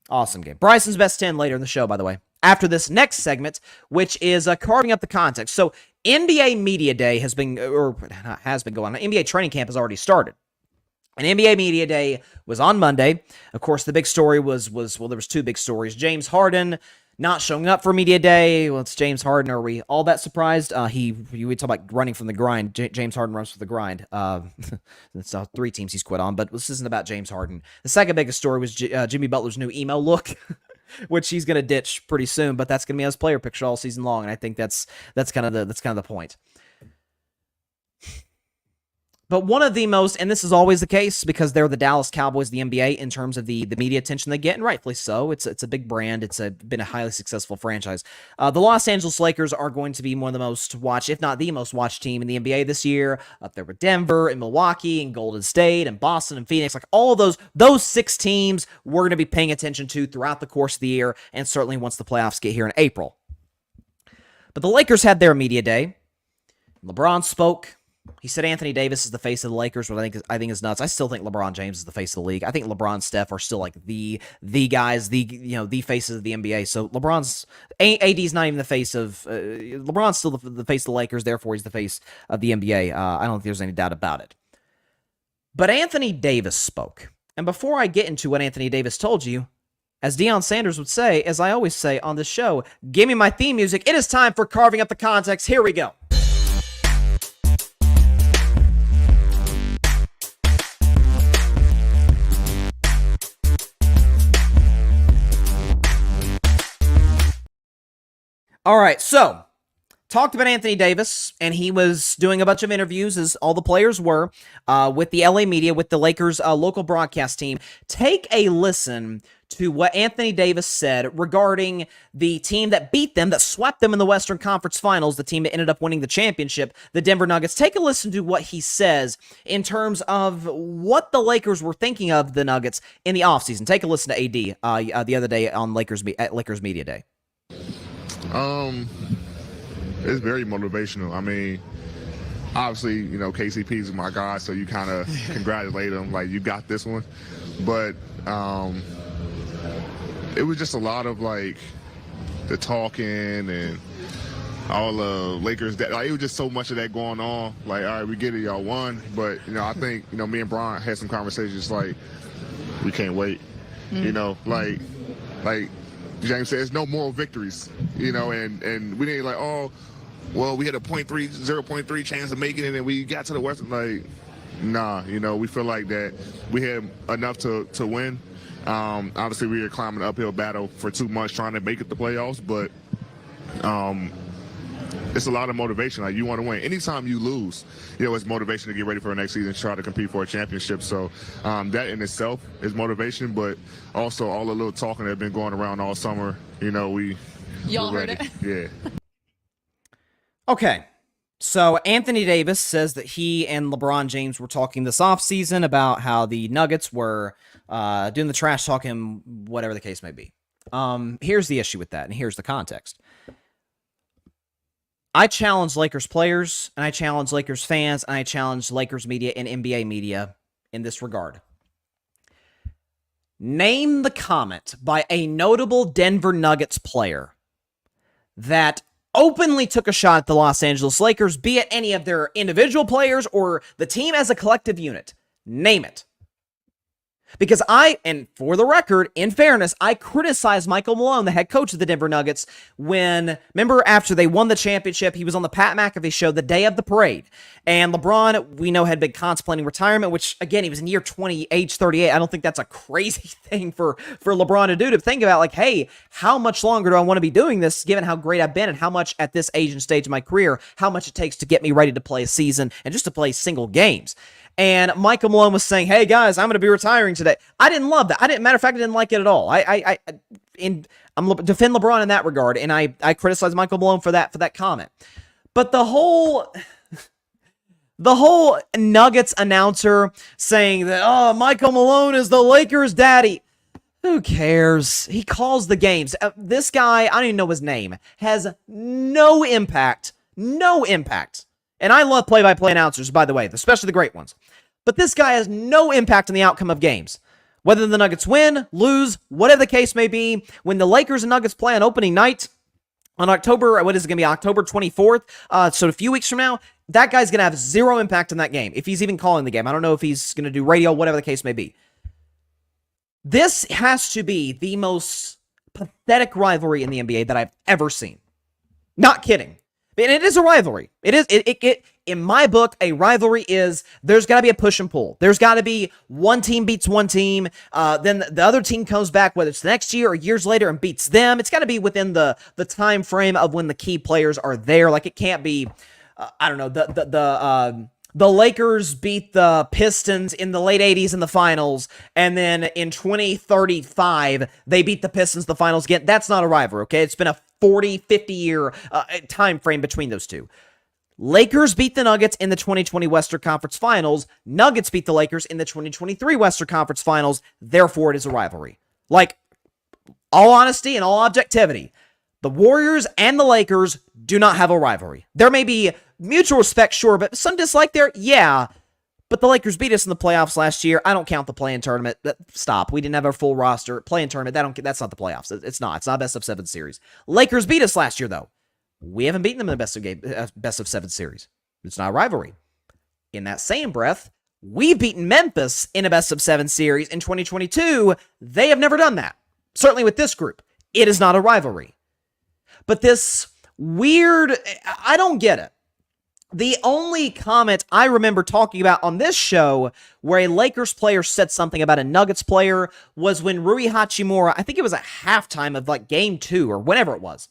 Awesome game. Bryson's best 10 later in the show, by the way. After this next segment, which is carving up the context. So NBA Media Day has been going on. NBA training camp has already started. And NBA Media Day was on Monday. Of course, the big story was there was two big stories. James Harden not showing up for Media Day. Well, it's James Harden. Are we all that surprised? We talk about running from the grind. James Harden runs from the grind. That's 3 teams he's quit on, but this isn't about James Harden. The second biggest story was Jimmy Butler's new emo look, which he's going to ditch pretty soon, but that's going to be his player picture all season long, and I think that's kind of the point. But one of the most, and this is always the case because they're the Dallas Cowboys, the NBA, in terms of the media attention they get, and rightfully so. It's a big brand. It's been a highly successful franchise. The Los Angeles Lakers are going to be one of the most watched, if not the most watched team in the NBA this year, up there with Denver and Milwaukee and Golden State and Boston and Phoenix. Like all of those 6 teams we're going to be paying attention to throughout the course of the year, and certainly once the playoffs get here in April. But the Lakers had their media day. LeBron spoke. He said Anthony Davis is the face of the Lakers, which I think is nuts. I still think LeBron James is the face of the league. I think LeBron and Steph are still like the guys, the faces of the NBA. So AD's not even the face of LeBron's still the face of the Lakers. Therefore, he's the face of the NBA. I don't think there's any doubt about it. But Anthony Davis spoke, and before I get into what Anthony Davis told you, as Deion Sanders would say, as I always say on this show, give me my theme music. It is time for carving up the context. Here we go. All right, so talked about Anthony Davis, and he was doing a bunch of interviews, as all the players were, with the LA media, with the Lakers' local broadcast team. Take a listen to what Anthony Davis said regarding the team that beat them, that swept them in the Western Conference Finals, the team that ended up winning the championship, the Denver Nuggets. Take a listen to what he says in terms of what the Lakers were thinking of the Nuggets in the offseason. Take a listen to AD the other day on Lakers Media Day. It's very motivational. I mean, obviously, KCP is my guy, so you kind of congratulate him, like, you got this one. But it was just a lot of, like, the talking and all the Lakers. It was just so much of that going on. Like, all right, we get it, y'all won. But, I think, me and Brian had some conversations like, we can't wait. Like James says, no moral victories, and we didn't like, oh, well, we had a 0.3 chance of making it, and we got to the Western. Like, nah, we feel like that we had enough to win. Obviously, we were climbing an uphill battle for 2 months trying to make it the playoffs, but it's a lot of motivation. Like, you want to win. Anytime you lose, it's motivation to get ready for the next season, try to compete for a championship. So that in itself is motivation, but also all the little talking that have been going around all summer, Y'all heard it. Yeah. Okay. So Anthony Davis says that he and LeBron James were talking this offseason about how the Nuggets were doing the trash talking, whatever the case may be. Here's the issue with that, and here's the context. I challenge Lakers players, and I challenge Lakers fans, and I challenge Lakers media and NBA media in this regard. Name the comment by a notable Denver Nuggets player that openly took a shot at the Los Angeles Lakers, be it any of their individual players or the team as a collective unit. Name it. Because and for the record, in fairness, I criticized Michael Malone, the head coach of the Denver Nuggets, remember after they won the championship, he was on the Pat McAfee show the day of the parade. And LeBron, we know, had been contemplating retirement, which, again, he was in year 20, age 38. I don't think that's a crazy thing for LeBron to do, to think about, like, hey, how much longer do I want to be doing this, given how great I've been and how much at this age and stage of my career, how much it takes to get me ready to play a season and just to play single games. And Michael Malone was saying, hey, guys, I'm going to be retiring today. I didn't love that. Matter of fact, I didn't like it at all. I'm defend LeBron in that regard, and I criticize Michael Malone for that comment. But the whole Nuggets announcer saying that, oh, Michael Malone is the Lakers' daddy. Who cares? He calls the games. This guy, I don't even know his name, has no impact. No impact. And I love play-by-play announcers, by the way, especially the great ones. But this guy has no impact on the outcome of games. Whether the Nuggets win, lose, whatever the case may be, when the Lakers and Nuggets play on opening night on October 24th, so a few weeks from now, that guy's going to have zero impact on that game, if he's even calling the game. I don't know if he's going to do radio, whatever the case may be. This has to be the most pathetic rivalry in the NBA that I've ever seen. Not kidding. And it is a rivalry. In my book, a rivalry is, there's got to be a push and pull. There's got to be one team beats one team, then the other team comes back, whether it's the next year or years later, and beats them. It's got to be within the time frame of when the key players are there. Like, it can't be, I don't know, the Lakers beat the Pistons in the late 80s in the finals, and then in 2035, they beat the Pistons in the finals again. That's not a rivalry, okay? It's been a 40, 50-year time frame between those two. Lakers beat the Nuggets in the 2020 Western Conference Finals. Nuggets beat the Lakers in the 2023 Western Conference Finals. Therefore, it is a rivalry. Like, all honesty and all objectivity, the Warriors and the Lakers do not have a rivalry. There may be mutual respect, sure, but some dislike there, yeah. But the Lakers beat us in the playoffs last year. I don't count the play-in tournament. Stop. We didn't have our full roster. Play-in tournament, that's not the playoffs. It's not. It's not a best-of-7 series. Lakers beat us last year, though. We haven't beaten them in the best-of-7 series. It's not a rivalry. In that same breath, we've beaten Memphis in a best-of-7 series in 2022. They have never done that. Certainly with this group. It is not a rivalry. But this weird, I don't get it. The only comment I remember talking about on this show where a Lakers player said something about a Nuggets player was when Rui Hachimura, I think it was at halftime of like game 2 or whenever it was,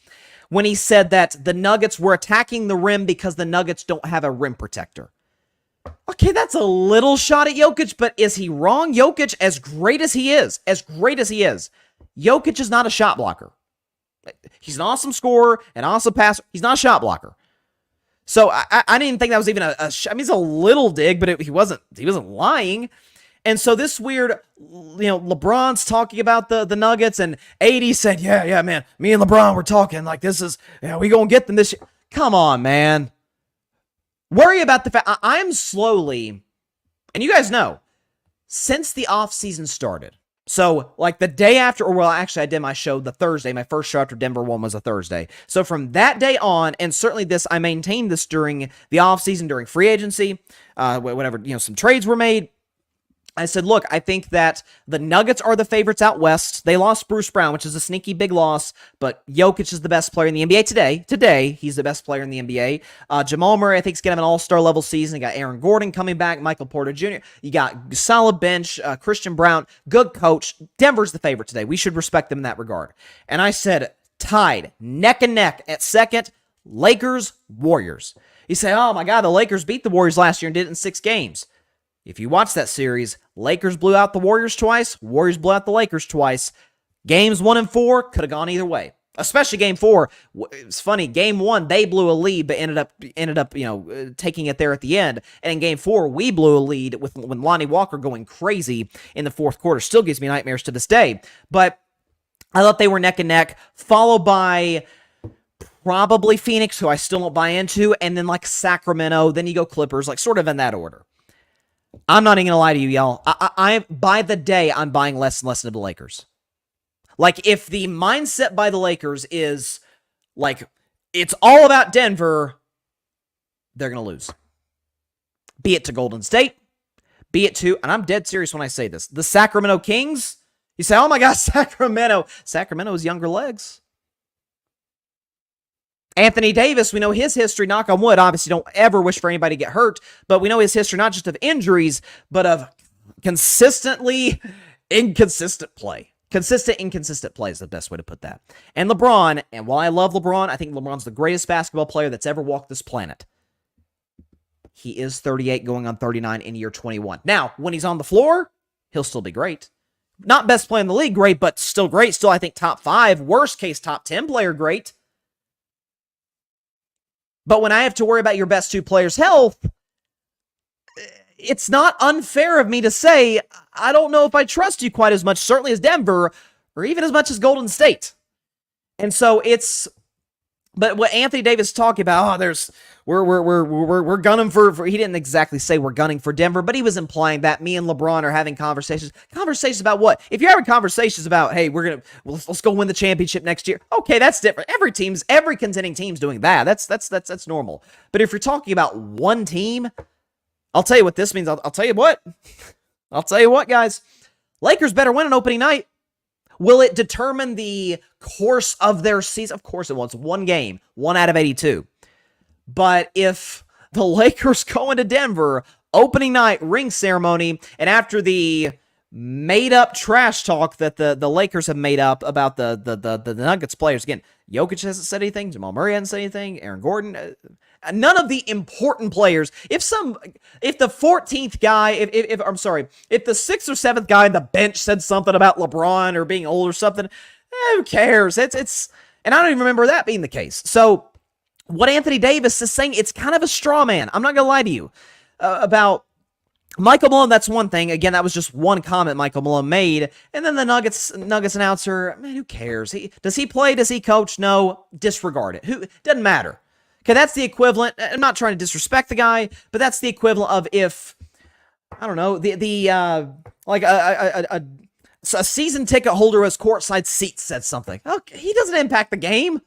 when he said that the Nuggets were attacking the rim because the Nuggets don't have a rim protector. Okay, that's a little shot at Jokic, but is he wrong? Jokic, as great as he is, Jokic is not a shot blocker. He's an awesome scorer, an awesome passer. He's not a shot blocker. So I didn't think that was even I mean, it's a little dig, but he wasn't lying. And so this weird, LeBron's talking about the Nuggets, and AD said, yeah, man, me and LeBron were talking like this is, we gonna get them this year. Come on, man. Worry about the fact, I'm slowly, and you guys know, since the offseason started, so, like, the day after, or well, actually, I did my show the Thursday. My first show after Denver won was a Thursday. So, from that day on, and certainly I maintained this during the offseason, during free agency, whatever, some trades were made. I said, look, I think that the Nuggets are the favorites out west. They lost Bruce Brown, which is a sneaky big loss, but Jokic is the best player in the NBA today. Today, he's the best player in the NBA. Jamal Murray, I think, is going to have an all-star level season. You got Aaron Gordon coming back, Michael Porter Jr. You got solid bench, Christian Brown, good coach. Denver's the favorite today. We should respect them in that regard. And I said, tied, neck and neck at second, Lakers, Warriors. You say, oh my God, the Lakers beat the Warriors last year and did it in 6 games. If you watch that series, Lakers blew out the Warriors twice, Warriors blew out the Lakers twice. Games 1 and 4 could have gone either way. Especially game 4. It's funny, game 1, they blew a lead, but ended up taking it there at the end. And in game 4, we blew a lead when Lonnie Walker going crazy in the fourth quarter. Still gives me nightmares to this day. But I thought they were neck and neck, followed by probably Phoenix, who I still don't buy into, and then like Sacramento, then you go Clippers, like sort of in that order. I'm not even gonna lie to you, y'all. I by the day, I'm buying less and less into the Lakers. Like, if the mindset by the Lakers is like, it's all about Denver, they're gonna lose. Be it to Golden State, be it to, and I'm dead serious when I say this, the Sacramento Kings. You say, oh my gosh, Sacramento. Sacramento is younger legs. Anthony Davis, we know his history, knock on wood. Obviously, don't ever wish for anybody to get hurt, but we know his history not just of injuries, but of consistently inconsistent play. Consistent, inconsistent play is the best way to put that. And LeBron, and while I love LeBron, I think LeBron's the greatest basketball player that's ever walked this planet. He is 38 going on 39 in year 21. Now, when he's on the floor, he'll still be great. Not best player in the league, great, but still great. Still, I think, top 5. Worst case, top 10 player, great. But when I have to worry about your best 2 players' health, it's not unfair of me to say, I don't know if I trust you quite as much, certainly as Denver, or even as much as Golden State. And so it's, but what Anthony Davis is talking about, we're gunning for, he didn't exactly say we're gunning for Denver, but he was implying that me and LeBron are having conversations about what? If you're having conversations about, hey, let's go win the championship next year. Okay, that's different. Every contending team's doing that. That's normal. But if you're talking about one team, I'll tell you what this means. I'll tell you what. I'll tell you what, guys. Lakers better win on opening night. Will it determine the course of their season? Of course it will. It's one game, 1 out of 82. But if the Lakers go into Denver, opening night, ring ceremony, and after the made-up trash talk that the Lakers have made up about the Nuggets players, again, Jokic hasn't said anything, Jamal Murray hasn't said anything, Aaron Gordon, none of the important players. If the 14th guy, if the 6th or 7th guy on the bench said something about LeBron or being old or something, who cares? It's and I don't even remember that being the case. So what Anthony Davis is saying, it's kind of a straw man. I'm not gonna lie to you about Michael Malone. That's one thing. Again, that was just one comment Michael Malone made. And then the Nuggets announcer, man, who cares? Does he play? Does he coach? No, disregard it. Doesn't matter. Okay, that's the equivalent. I'm not trying to disrespect the guy, but that's the equivalent of if, I don't know, a season ticket holder who has courtside seats said something. Okay, he doesn't impact the game.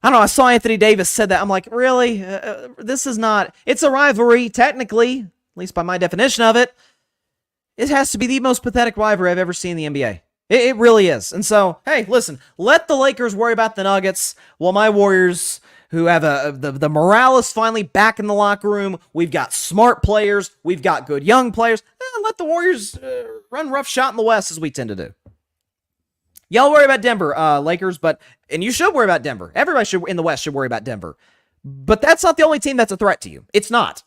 I don't know. I saw Anthony Davis said that. I'm like, really? This is not. It's a rivalry, technically, at least by my definition of it. It has to be the most pathetic rivalry I've ever seen in the NBA. It really is. And so, hey, listen, let the Lakers worry about the Nuggets while my Warriors, who have the morale is finally back in the locker room. We've got smart players. We've got good young players. Let the Warriors run rough shot in the West, as we tend to do. Y'all worry about Denver, Lakers, and you should worry about Denver. Everybody in the West should worry about Denver. But that's not the only team that's a threat to you. It's not.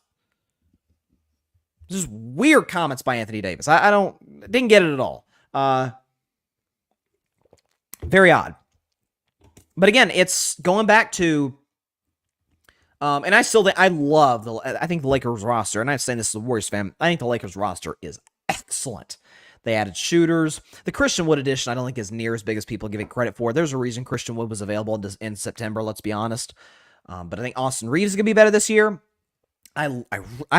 Just weird comments by Anthony Davis. I didn't get it at all. Very odd. But again, it's going back to, and I still think, I think the Lakers roster, and I'm saying this as a Warriors fan, I think the Lakers roster is excellent. They added shooters. The Christian Wood edition, I don't think is near as big as people give it credit for. There's a reason Christian Wood was available in September, let's be honest. But I think Austin Reeves is going to be better this year. I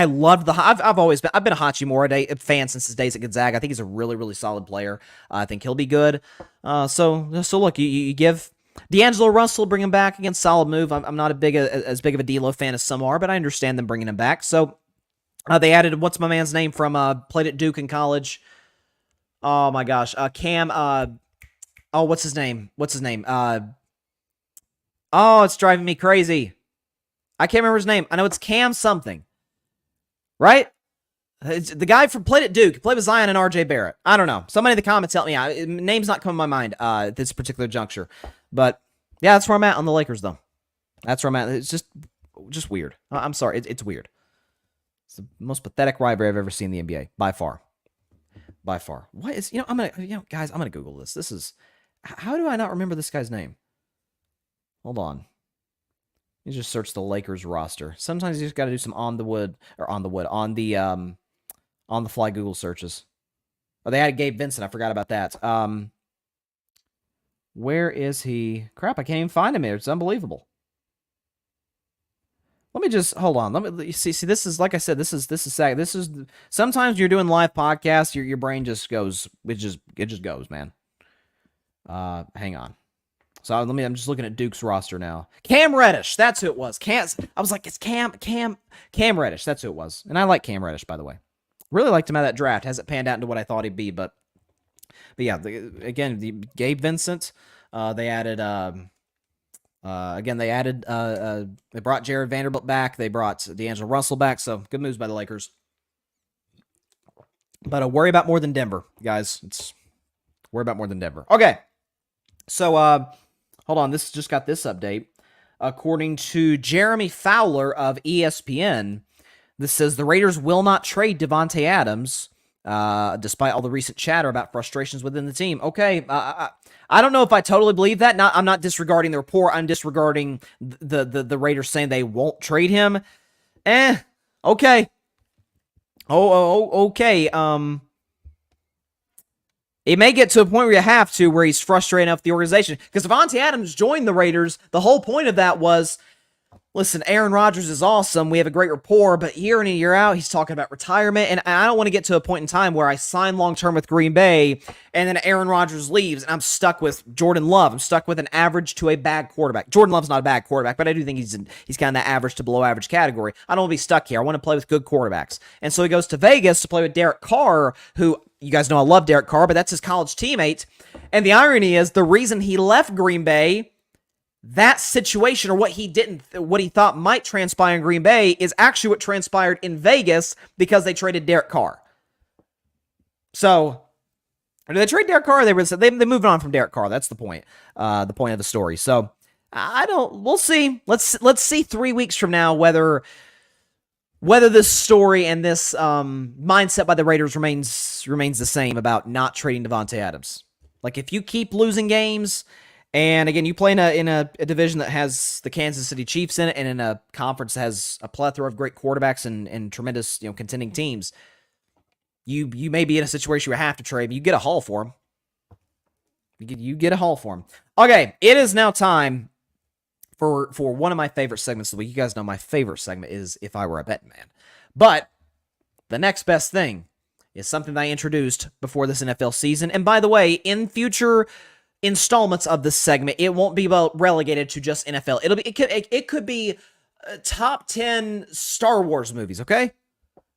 loved I've been a Hachimura fan since his days at Gonzaga. I think he's a really, really solid player. I think he'll be good. So look, you give D'Angelo Russell, bring him back again, solid move. I'm not as big of a D'Lo fan as some are, but I understand them bringing him back. So they added, what's my man's name from played at Duke in college? Oh my gosh, Cam. What's his name? It's driving me crazy. I can't remember his name. I know it's Cam something, right? It's the guy played at Duke. He played with Zion and RJ Barrett. I don't know. Somebody in the comments help me out. Name's not coming to my mind at this particular juncture. But yeah, that's where I'm at on the Lakers, though. That's where I'm at. It's just weird. I'm sorry. It's weird. It's the most pathetic rivalry I've ever seen in the NBA, by far. By far. What is, guys, I'm gonna Google this. This is, how do I not remember this guy's name? Hold on. You just search the Lakers roster. Sometimes you just got to do some on the fly Google searches. Oh, they added Gabe Vincent. I forgot about that. Where is he? Crap, I can't even find him here. It's unbelievable. Let me just hold on. Let me see. This is, like I said, this is sad. This is, sometimes you're doing live podcasts, your brain just goes. It just goes, man. Hang on. So I'm just looking at Duke's roster now. Cam Reddish, that's who it was. I was like, it's Cam Reddish. That's who it was. And I like Cam Reddish, by the way. Really liked him at that draft. Hasn't panned out into what I thought he'd be, but yeah. Again, Gabe Vincent. They added. They brought Jared Vanderbilt back. They brought D'Angelo Russell back. So good moves by the Lakers. But worry about more than Denver, guys. Worry about more than Denver. Okay. So hold on. This just got this update. According to Jeremy Fowler of ESPN, this says the Raiders will not trade Devontae Adams, despite all the recent chatter about frustrations within the team. Okay. I don't know if I totally believe that. I'm not disregarding the report. I'm disregarding the Raiders saying they won't trade him. Okay. Okay. It may get to a point where you have to, where he's frustrated enough with the organization. Because Devontae Adams joined the Raiders. The whole point of that was, listen, Aaron Rodgers is awesome. We have a great rapport, but year in and year out, he's talking about retirement. And I don't want to get to a point in time where I sign long-term with Green Bay, and then Aaron Rodgers leaves, and I'm stuck with Jordan Love. I'm stuck with an average to a bad quarterback. Jordan Love's not a bad quarterback, but I do think he's kind of that average to below average category. I don't want to be stuck here. I want to play with good quarterbacks. And so he goes to Vegas to play with Derek Carr, who, you guys know I love Derek Carr, but that's his college teammate. And the irony is, the reason he left Green Bay, that situation, or what he thought might transpire in Green Bay, is actually what transpired in Vegas because they traded Derek Carr. So, did they trade Derek Carr? They moved on from Derek Carr. That's the point. The point of the story. So, we'll see. Let's see 3 weeks from now whether this story and this mindset by the Raiders remains the same about not trading Devontae Adams. Like, if you keep losing games, and again, you play in a division that has the Kansas City Chiefs in it, and in a conference that has a plethora of great quarterbacks and tremendous, contending teams, you may be in a situation where you have to trade, but you get a haul for him. You get a haul for him. Okay, it is now time for one of my favorite segments of the week. You guys know my favorite segment is If I Were a Betting Man. But the next best thing is something that I introduced before this NFL season. And by the way, in future installments of this segment, it won't be relegated to just NFL. It could be top 10 Star Wars movies, okay?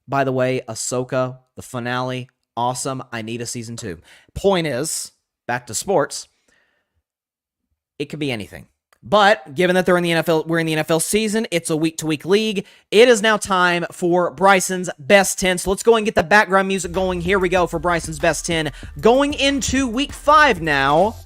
By the way, Ahsoka, the finale, awesome. I need a season 2. Point is, back to sports, it could be anything. But given that we're in the NFL season, it's a week-to-week league. It is now time for Bryson's Best 10. So let's go and get the background music going. Here we go for Bryson's Best 10. Going into week 5 now.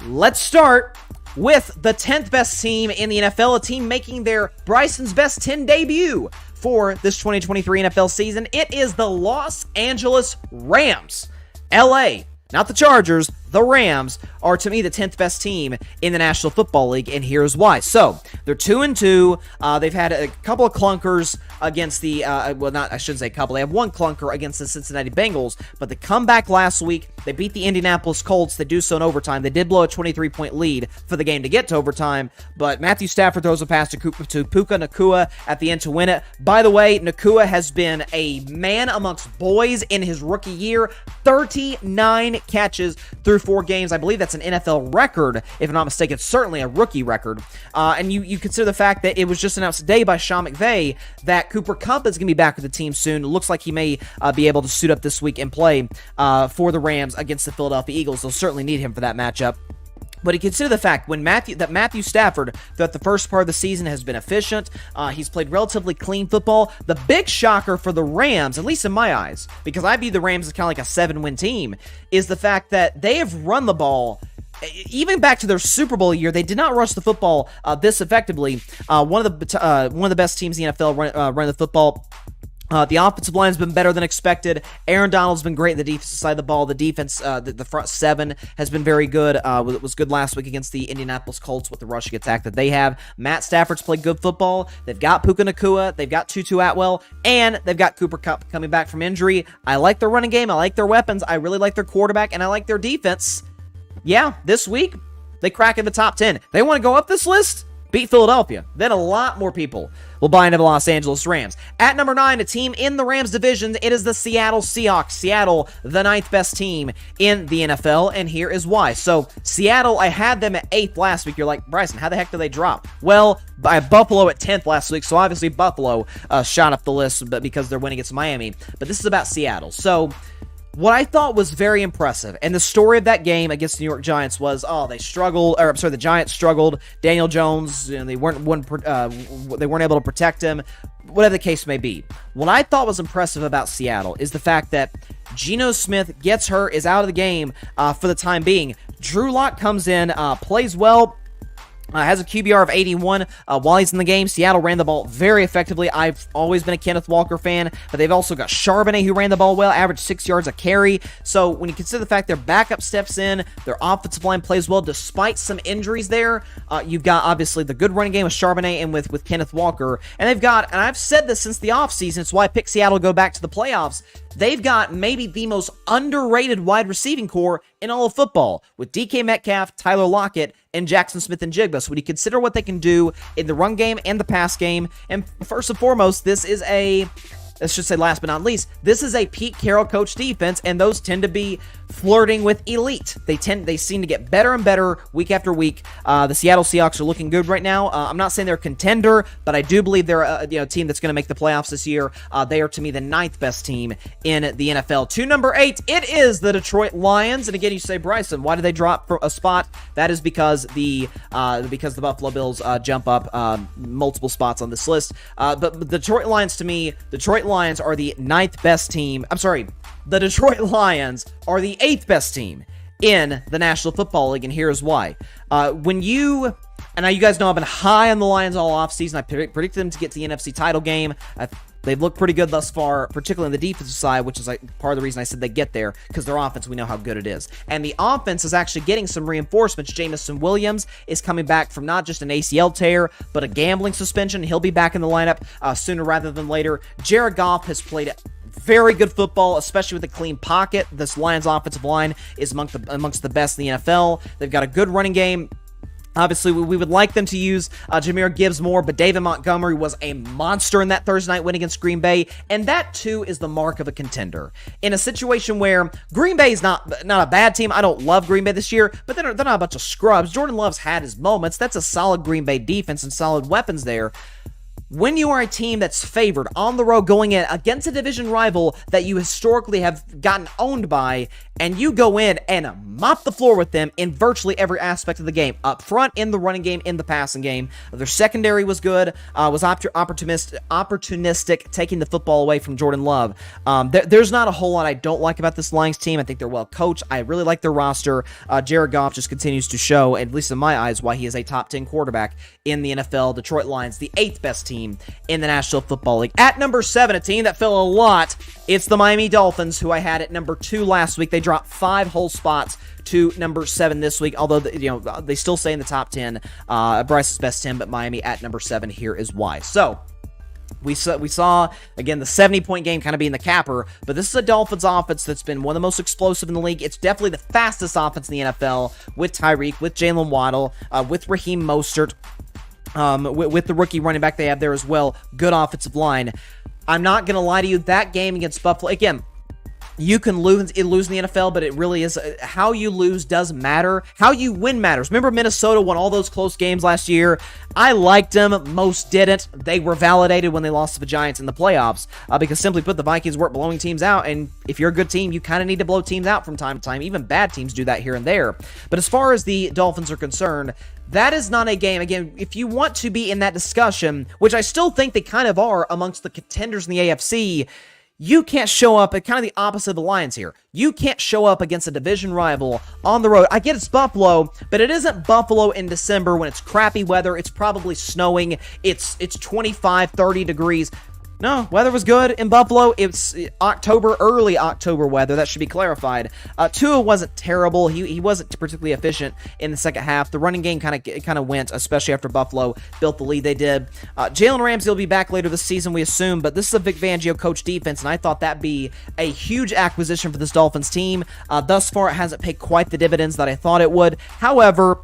Let's start with the 10th best team in the NFL, a team making their Bryson's Best 10 debut for this 2023 NFL season. It is the Los Angeles Rams. LA, not the Chargers, the Rams are, to me, the 10th best team in the National Football League, and here's why. So, they're 2-2. They've had a couple of clunkers against the, I shouldn't say couple. They have one clunker against the Cincinnati Bengals, but they come back last week. They beat the Indianapolis Colts. They do so in overtime. They did blow a 23-point lead for the game to get to overtime, but Matthew Stafford throws a pass to Puka Nacua at the end to win it. By the way, Nacua has been a man amongst boys in his rookie year. 39 catches through 4 games. I believe that's an NFL record, if I'm not mistaken. It's certainly a rookie record. And you consider the fact that it was just announced today by Sean McVay that Cooper Kupp is going to be back with the team soon. It looks like he may be able to suit up this week and play for the Rams against the Philadelphia Eagles. They'll certainly need him for that matchup. But you consider the fact that Matthew Stafford, throughout the first part of the season, has been efficient. He's played relatively clean football. The big shocker for the Rams, at least in my eyes, because I view the Rams as kind of like a 7-win team, is the fact that they have run the ball. Even back to their Super Bowl year, they did not rush the football this effectively. One of the best teams in the NFL run the football. The offensive line has been better than expected. Aaron Donald's been great in the defensive side of the ball. The defense, the front 7 has been very good. It was good last week against the Indianapolis Colts with the rushing attack that they have. Matt Stafford's played good football. They've got Puka Nacua. They've got Tutu Atwell. And they've got Cooper Kupp coming back from injury. I like their running game. I like their weapons. I really like their quarterback. And I like their defense. yeah, this week, they crack in the top 10. They want to go up this list? Beat Philadelphia. Then a lot more people will buy into the Los Angeles Rams. At number 9, a team in the Rams division, it is the Seattle Seahawks. Seattle, the 9th best team in the NFL, and here is why. So, Seattle, I had them at 8th last week. You're like, Bryson, how the heck did they drop? Well, by Buffalo at 10th last week, so obviously Buffalo shot up the list but because they're winning against Miami. But this is about Seattle. So, what I thought was very impressive, and the story of that game against the New York Giants was, the Giants struggled. Daniel Jones, they weren't able to protect him, whatever the case may be. What I thought was impressive about Seattle is the fact that Geno Smith gets hurt, is out of the game for the time being. Drew Lock comes in, plays well. Has a QBR of 81 while he's in the game. Seattle ran the ball very effectively. I've always been a Kenneth Walker fan, but they've also got Charbonnet who ran the ball well, averaged 6 yards a carry. So when you consider the fact their backup steps in, their offensive line plays well despite some injuries there, you've got obviously the good running game with Charbonnet and with Kenneth Walker. And they've got, and I've said this since the offseason, it's why I picked Seattle to go back to the playoffs. They've got maybe the most underrated wide receiving core in all of football with DK Metcalf, Tyler Lockett, and Jackson Smith-Njigba. So when you consider what they can do in the run game and the pass game, and first and foremost, this is let's just say last but not least, this is a Pete Carroll coach defense, and those tend to be flirting with elite. They seem to get better and better week after week. The Seattle Seahawks are looking good right now. I'm not saying they're a contender, but I do believe they're a team that's going to make the playoffs this year. They are, to me, the 9th best team in the NFL. To number 8, it is the Detroit Lions. And again, you say, Bryson, why did they drop a spot? That is because the Buffalo Bills jump up multiple spots on this list. But the Detroit Lions, to me, Detroit Lions are the 9th best team. I'm sorry, the Detroit Lions are the 8th best team in the National Football League, and here's why. And now you guys know I've been high on the Lions all offseason. I predicted them to get to the NFC title game. They've looked pretty good thus far, particularly on the defensive side, which is part of the reason I said they get there, because their offense, we know how good it is. And the offense is actually getting some reinforcements. Jamison Williams is coming back from not just an ACL tear, but a gambling suspension. He'll be back in the lineup sooner rather than later. Jared Goff has played very good football, especially with a clean pocket. This Lions offensive line is amongst the best in the NFL. They've got a good running game. Obviously, we would like them to use Jahmyr Gibbs more, but David Montgomery was a monster in that Thursday night win against Green Bay, and that, too, is the mark of a contender. In a situation where Green Bay is not a bad team, I don't love Green Bay this year, but they're not a bunch of scrubs. Jordan Love's had his moments. That's a solid Green Bay defense and solid weapons there. When you are a team that's favored on the road going in against a division rival that you historically have gotten owned by, and you go in and mop the floor with them in virtually every aspect of the game, up front, in the running game, in the passing game. Their secondary was good, was opportunistic, taking the football away from Jordan Love. There's not a whole lot I don't like about this Lions team. I think they're well coached. I really like their roster. Jared Goff just continues to show, at least in my eyes, why he is a top 10 quarterback in the NFL. Detroit Lions, the 8th best team in the National Football League. At number 7, a team that fell a lot, it's the Miami Dolphins, who I had at number 2 last week. They dropped 5 whole spots to number 7 this week, although they still stay in the top 10. Bryce's best 10, but Miami at number 7. Here is why. So we saw again the 70-point game kind of being the capper, but this is a Dolphins offense that's been one of the most explosive in the league. It's definitely the fastest offense in the NFL, with Tyreek, with Jalen Waddle, with Raheem Mostert. With the rookie running back they have there as well. Good offensive line. I'm not going to lie to you, that game against Buffalo, again, you can lose in the NFL, but it really is how you lose does matter. How you win matters. Remember Minnesota won all those close games last year? I liked them. Most didn't. They were validated when they lost to the Giants in the playoffs because simply put, the Vikings weren't blowing teams out, and if you're a good team, you kind of need to blow teams out from time to time. Even bad teams do that here and there. But as far as the Dolphins are concerned, that is not a game. Again, if you want to be in that discussion, which I still think they kind of are amongst the contenders in the AFC, you can't show up at kind of the opposite of the Lions here. You can't show up against a division rival on the road. I get it's Buffalo, but it isn't Buffalo in December when it's crappy weather. It's probably snowing. It's 25, 30 degrees. No, weather was good in Buffalo. It's early October weather. That should be clarified. Tua wasn't terrible. He wasn't particularly efficient in the second half. The running game kind of went, especially after Buffalo built the lead they did. Jalen Ramsey will be back later this season, we assume, but this is a Vic Fangio coach defense, and I thought that'd be a huge acquisition for this Dolphins team. Thus far, it hasn't paid quite the dividends that I thought it would. However,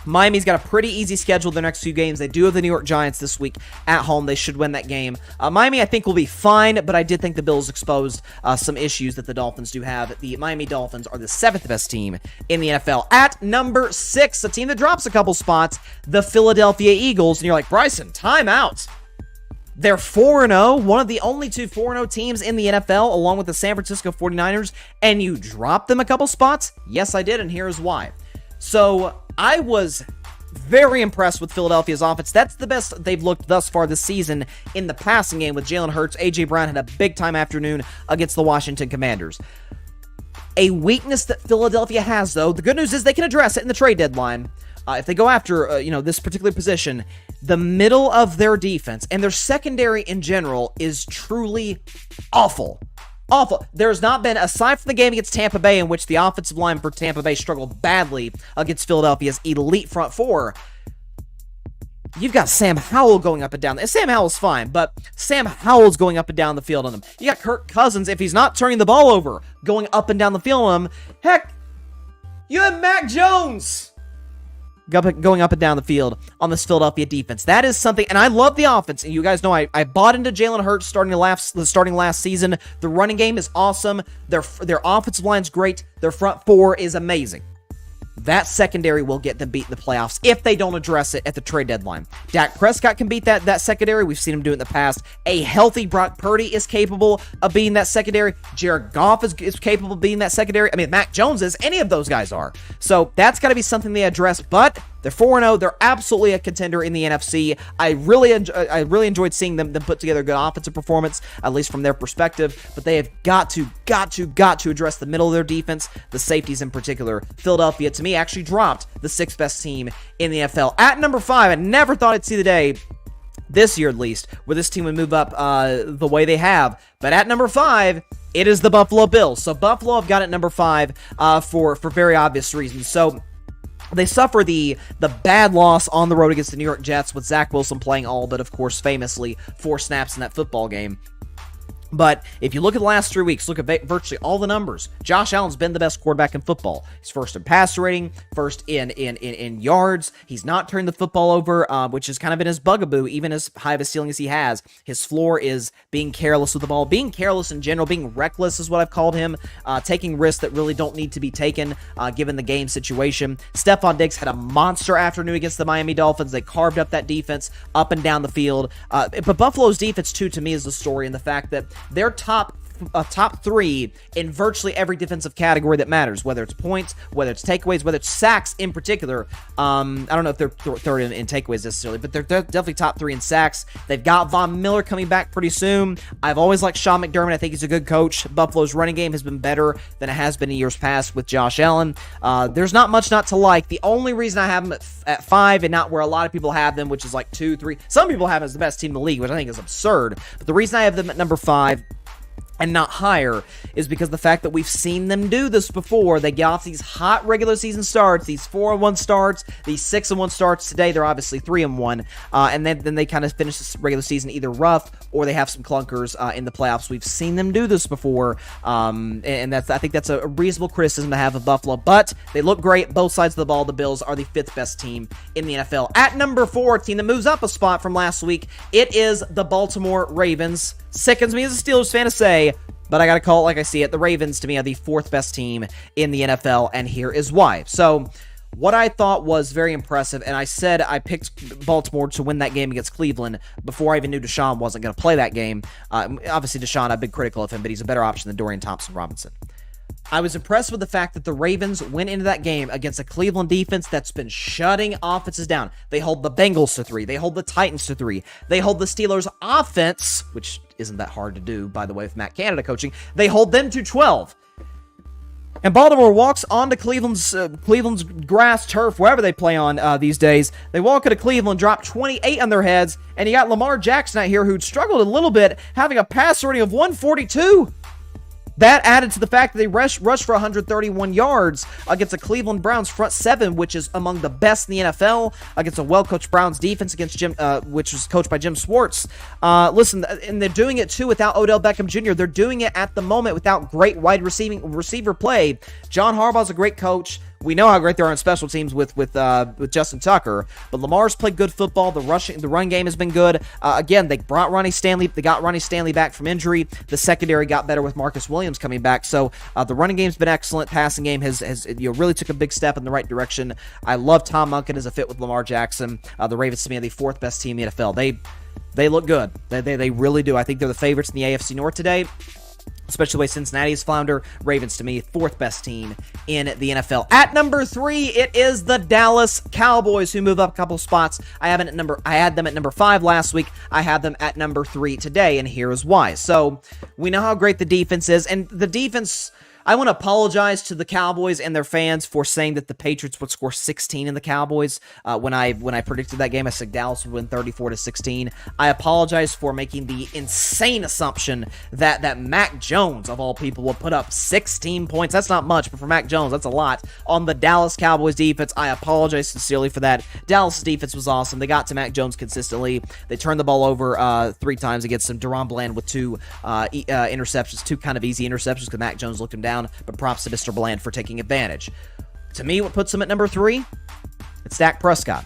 Miami's got a pretty easy schedule the next few games. They do have the New York Giants this week at home. They should win that game. Miami, I think, will be fine, but I did think the Bills exposed some issues that the Dolphins do have. The Miami Dolphins are the 7th best team in the NFL. At number 6, a team that drops a couple spots, the Philadelphia Eagles. And you're like, Bryson, timeout. They're 4-0, one of the only 2 4-0 teams in the NFL, along with the San Francisco 49ers, and you dropped them a couple spots? Yes, I did, and here's why. So, I was very impressed with Philadelphia's offense. That's the best they've looked thus far this season in the passing game with Jalen Hurts. A.J. Brown had a big-time afternoon against the Washington Commanders. A weakness that Philadelphia has, though, the good news is they can address it in the trade deadline. If they go after, this particular position, the middle of their defense and their secondary in general is truly awful. Awful. There's not been, aside from the game against Tampa Bay, in which the offensive line for Tampa Bay struggled badly against Philadelphia's elite front four, you've got Sam Howell going up and down. Sam Howell's fine, but Sam Howell's going up and down the field on them. You got Kirk Cousins, if he's not turning the ball over, going up and down the field on him. Heck, you have Mac Jones going up and down the field on this Philadelphia defense. That is something, and I love the offense, and you guys know I bought into Jalen Hurts starting last season. The running game is awesome. Their offensive line's great. Their front four is amazing. That secondary will get them beat in the playoffs if they don't address it at the trade deadline. Dak Prescott can beat that secondary. We've seen him do it in the past. A healthy Brock Purdy is capable of being that secondary. Jared Goff is capable of being that secondary. I mean, Mac Jones is. Any of those guys are. So that's got to be something they address, but they're 4-0. They're absolutely a contender in the NFC. I really enjoyed seeing them put together a good offensive performance, at least from their perspective. But they have got to address the middle of their defense, the safeties in particular. Philadelphia, to me, actually dropped the 6th best team in the NFL. At number 5, I never thought I'd see the day, this year at least, where this team would move up the way they have. But at number 5, it is the Buffalo Bills. So Buffalo have got it number 5 for very obvious reasons. So they suffer the bad loss on the road against the New York Jets with Zach Wilson playing all but, of course, famously 4 snaps in that football game. But if you look at the last 3 weeks, look at virtually all the numbers. Josh Allen's been the best quarterback in football. He's first in passer rating, first in yards. He's not turned the football over, which has kind of been his bugaboo, even as high of a ceiling as he has. His floor is being careless with the ball, being careless in general, being reckless is what I've called him, taking risks that really don't need to be taken given the game situation. Stephon Diggs had a monster afternoon against the Miami Dolphins. They carved up that defense up and down the field. But Buffalo's defense, too, to me, is the story, and the fact that they're top 3 in virtually every defensive category that matters, whether it's points, whether it's takeaways, whether it's sacks in particular. I don't know if they're third in takeaways necessarily, but they're definitely top 3 in sacks. They've got Von Miller coming back pretty soon. I've always liked Sean McDermott. I think he's a good coach. Buffalo's running game has been better than it has been in years past with Josh Allen. There's not much not to like. The only reason I have them at 5 and not where a lot of people have them, which is like 2, 3. Some people have them as the best team in the league, which I think is absurd. But the reason I have them at number 5 and not higher is because the fact that we've seen them do this before. They get off these hot regular season starts, these 4-1 starts, these 6-1 starts. Today they're obviously 3-1, and then they kind of finish this regular season either rough or they have some clunkers in the playoffs. We've seen them do this before, and I think that's a reasonable criticism to have of Buffalo, but they look great both sides of the ball. The Bills are the 5th best team in the NFL. At number 4, team that moves up a spot from last week, it is the Baltimore Ravens. Sickens me as a Steelers fan to say, but I gotta call it like I see it. The Ravens, to me, are the 4th best team in the NFL, and here is why. So, what I thought was very impressive, and I said I picked Baltimore to win that game against Cleveland before I even knew Deshaun wasn't going to play that game. Obviously, Deshaun, I've been critical of him, but he's a better option than Dorian Thompson-Robinson. I was impressed with the fact that the Ravens went into that game against a Cleveland defense that's been shutting offenses down. They hold the Bengals to 3. They hold the Titans to 3. They hold the Steelers offense, which isn't that hard to do, by the way, with Matt Canada coaching. They hold them to 12. And Baltimore walks onto Cleveland's grass, turf, wherever they play on these days. They walk into Cleveland, drop 28 on their heads, and you got Lamar Jackson out here who struggled a little bit, having a passer rating of 142. That added to the fact that they rushed for 131 yards against a Cleveland Browns front seven, which is among the best in the NFL, against a well-coached Browns defense against which was coached by Jim Schwartz. Listen, and they're doing it too without Odell Beckham Jr. They're doing it at the moment without great wide receiver play. John Harbaugh's a great coach. We know how great they are on special teams with Justin Tucker, but Lamar's played good football. The run game has been good. Again, they got Ronnie Stanley back from injury. The secondary got better with Marcus Williams coming back. So the running game's been excellent. Passing game has really took a big step in the right direction. I love Tom Munkin as a fit with Lamar Jackson. The Ravens to me are the fourth best team in the NFL. They look good. They really do. I think they're the favorites in the AFC North today, especially the way Cincinnati's flounder. Ravens, to me, fourth best team in the NFL. At number 3, it is the Dallas Cowboys, who move up a couple spots. I had them at number 5 last week. I had them at number 3 today, and here is why. So, we know how great the defense is, and the defense... I want to apologize to the Cowboys and their fans for saying that the Patriots would score 16 in the Cowboys. When I predicted that game, I said Dallas would win 34-16. I apologize for making the insane assumption that Mac Jones, of all people, will put up 16 points. That's not much, but for Mac Jones, that's a lot on the Dallas Cowboys defense. I apologize sincerely for that. Dallas' defense was awesome. They got to Mac Jones consistently. They turned the ball over 3 times against him. Deron Bland with 2 interceptions, 2 kind of easy interceptions because Mac Jones looked him down. But props to Mr. Bland for taking advantage. To me, what puts him at number 3? It's Dak Prescott.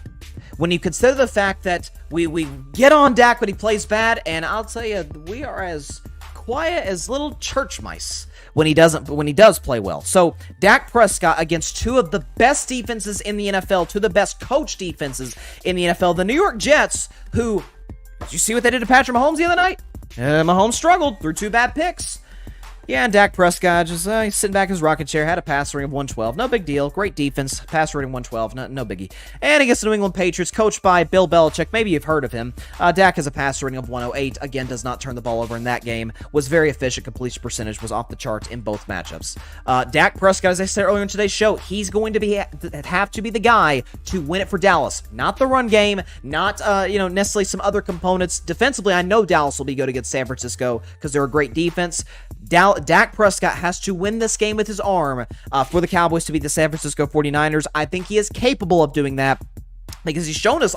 When you consider the fact that we get on Dak when he plays bad, and I'll tell you, we are as quiet as little church mice when he does play well. So Dak Prescott against 2 of the best defenses in the NFL, 2 of the best coach defenses in the NFL, the New York Jets, who, did you see what they did to Patrick Mahomes the other night? Mahomes struggled through 2 bad picks. Yeah, and Dak Prescott just he's sitting back in his rocking chair, had a passer rating of 112. No big deal. Great defense. Passer rating 112. No biggie. And against the New England Patriots, coached by Bill Belichick. Maybe you've heard of him. Dak has a passer rating of 108. Again, does not turn the ball over in that game. Was very efficient. Completion percentage was off the charts in both matchups. Dak Prescott, as I said earlier in today's show, he's going to have to be the guy to win it for Dallas. Not the run game. Not necessarily some other components. Defensively, I know Dallas will be good against San Francisco because they're a great defense. Dak Prescott has to win this game with his arm for the Cowboys to beat the San Francisco 49ers. I think he is capable of doing that because he's shown us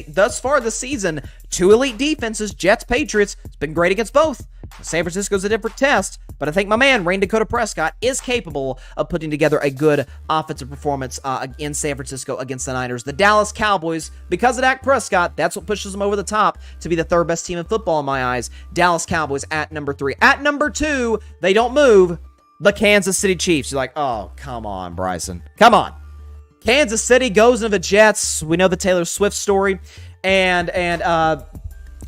thus far this season 2 elite defenses, Jets, Patriots. It's been great against both. San Francisco's a different test, but I think my man, Rain Dakota Prescott, is capable of putting together a good offensive performance in San Francisco against the Niners. The Dallas Cowboys, because of Dak Prescott, that's what pushes them over the top to be the 3rd best team in football in my eyes. Dallas Cowboys at number 3. At number 2, they don't move, the Kansas City Chiefs. You're like, oh, come on, Bryson. Come on. Kansas City goes into the Jets. We know the Taylor Swift story, and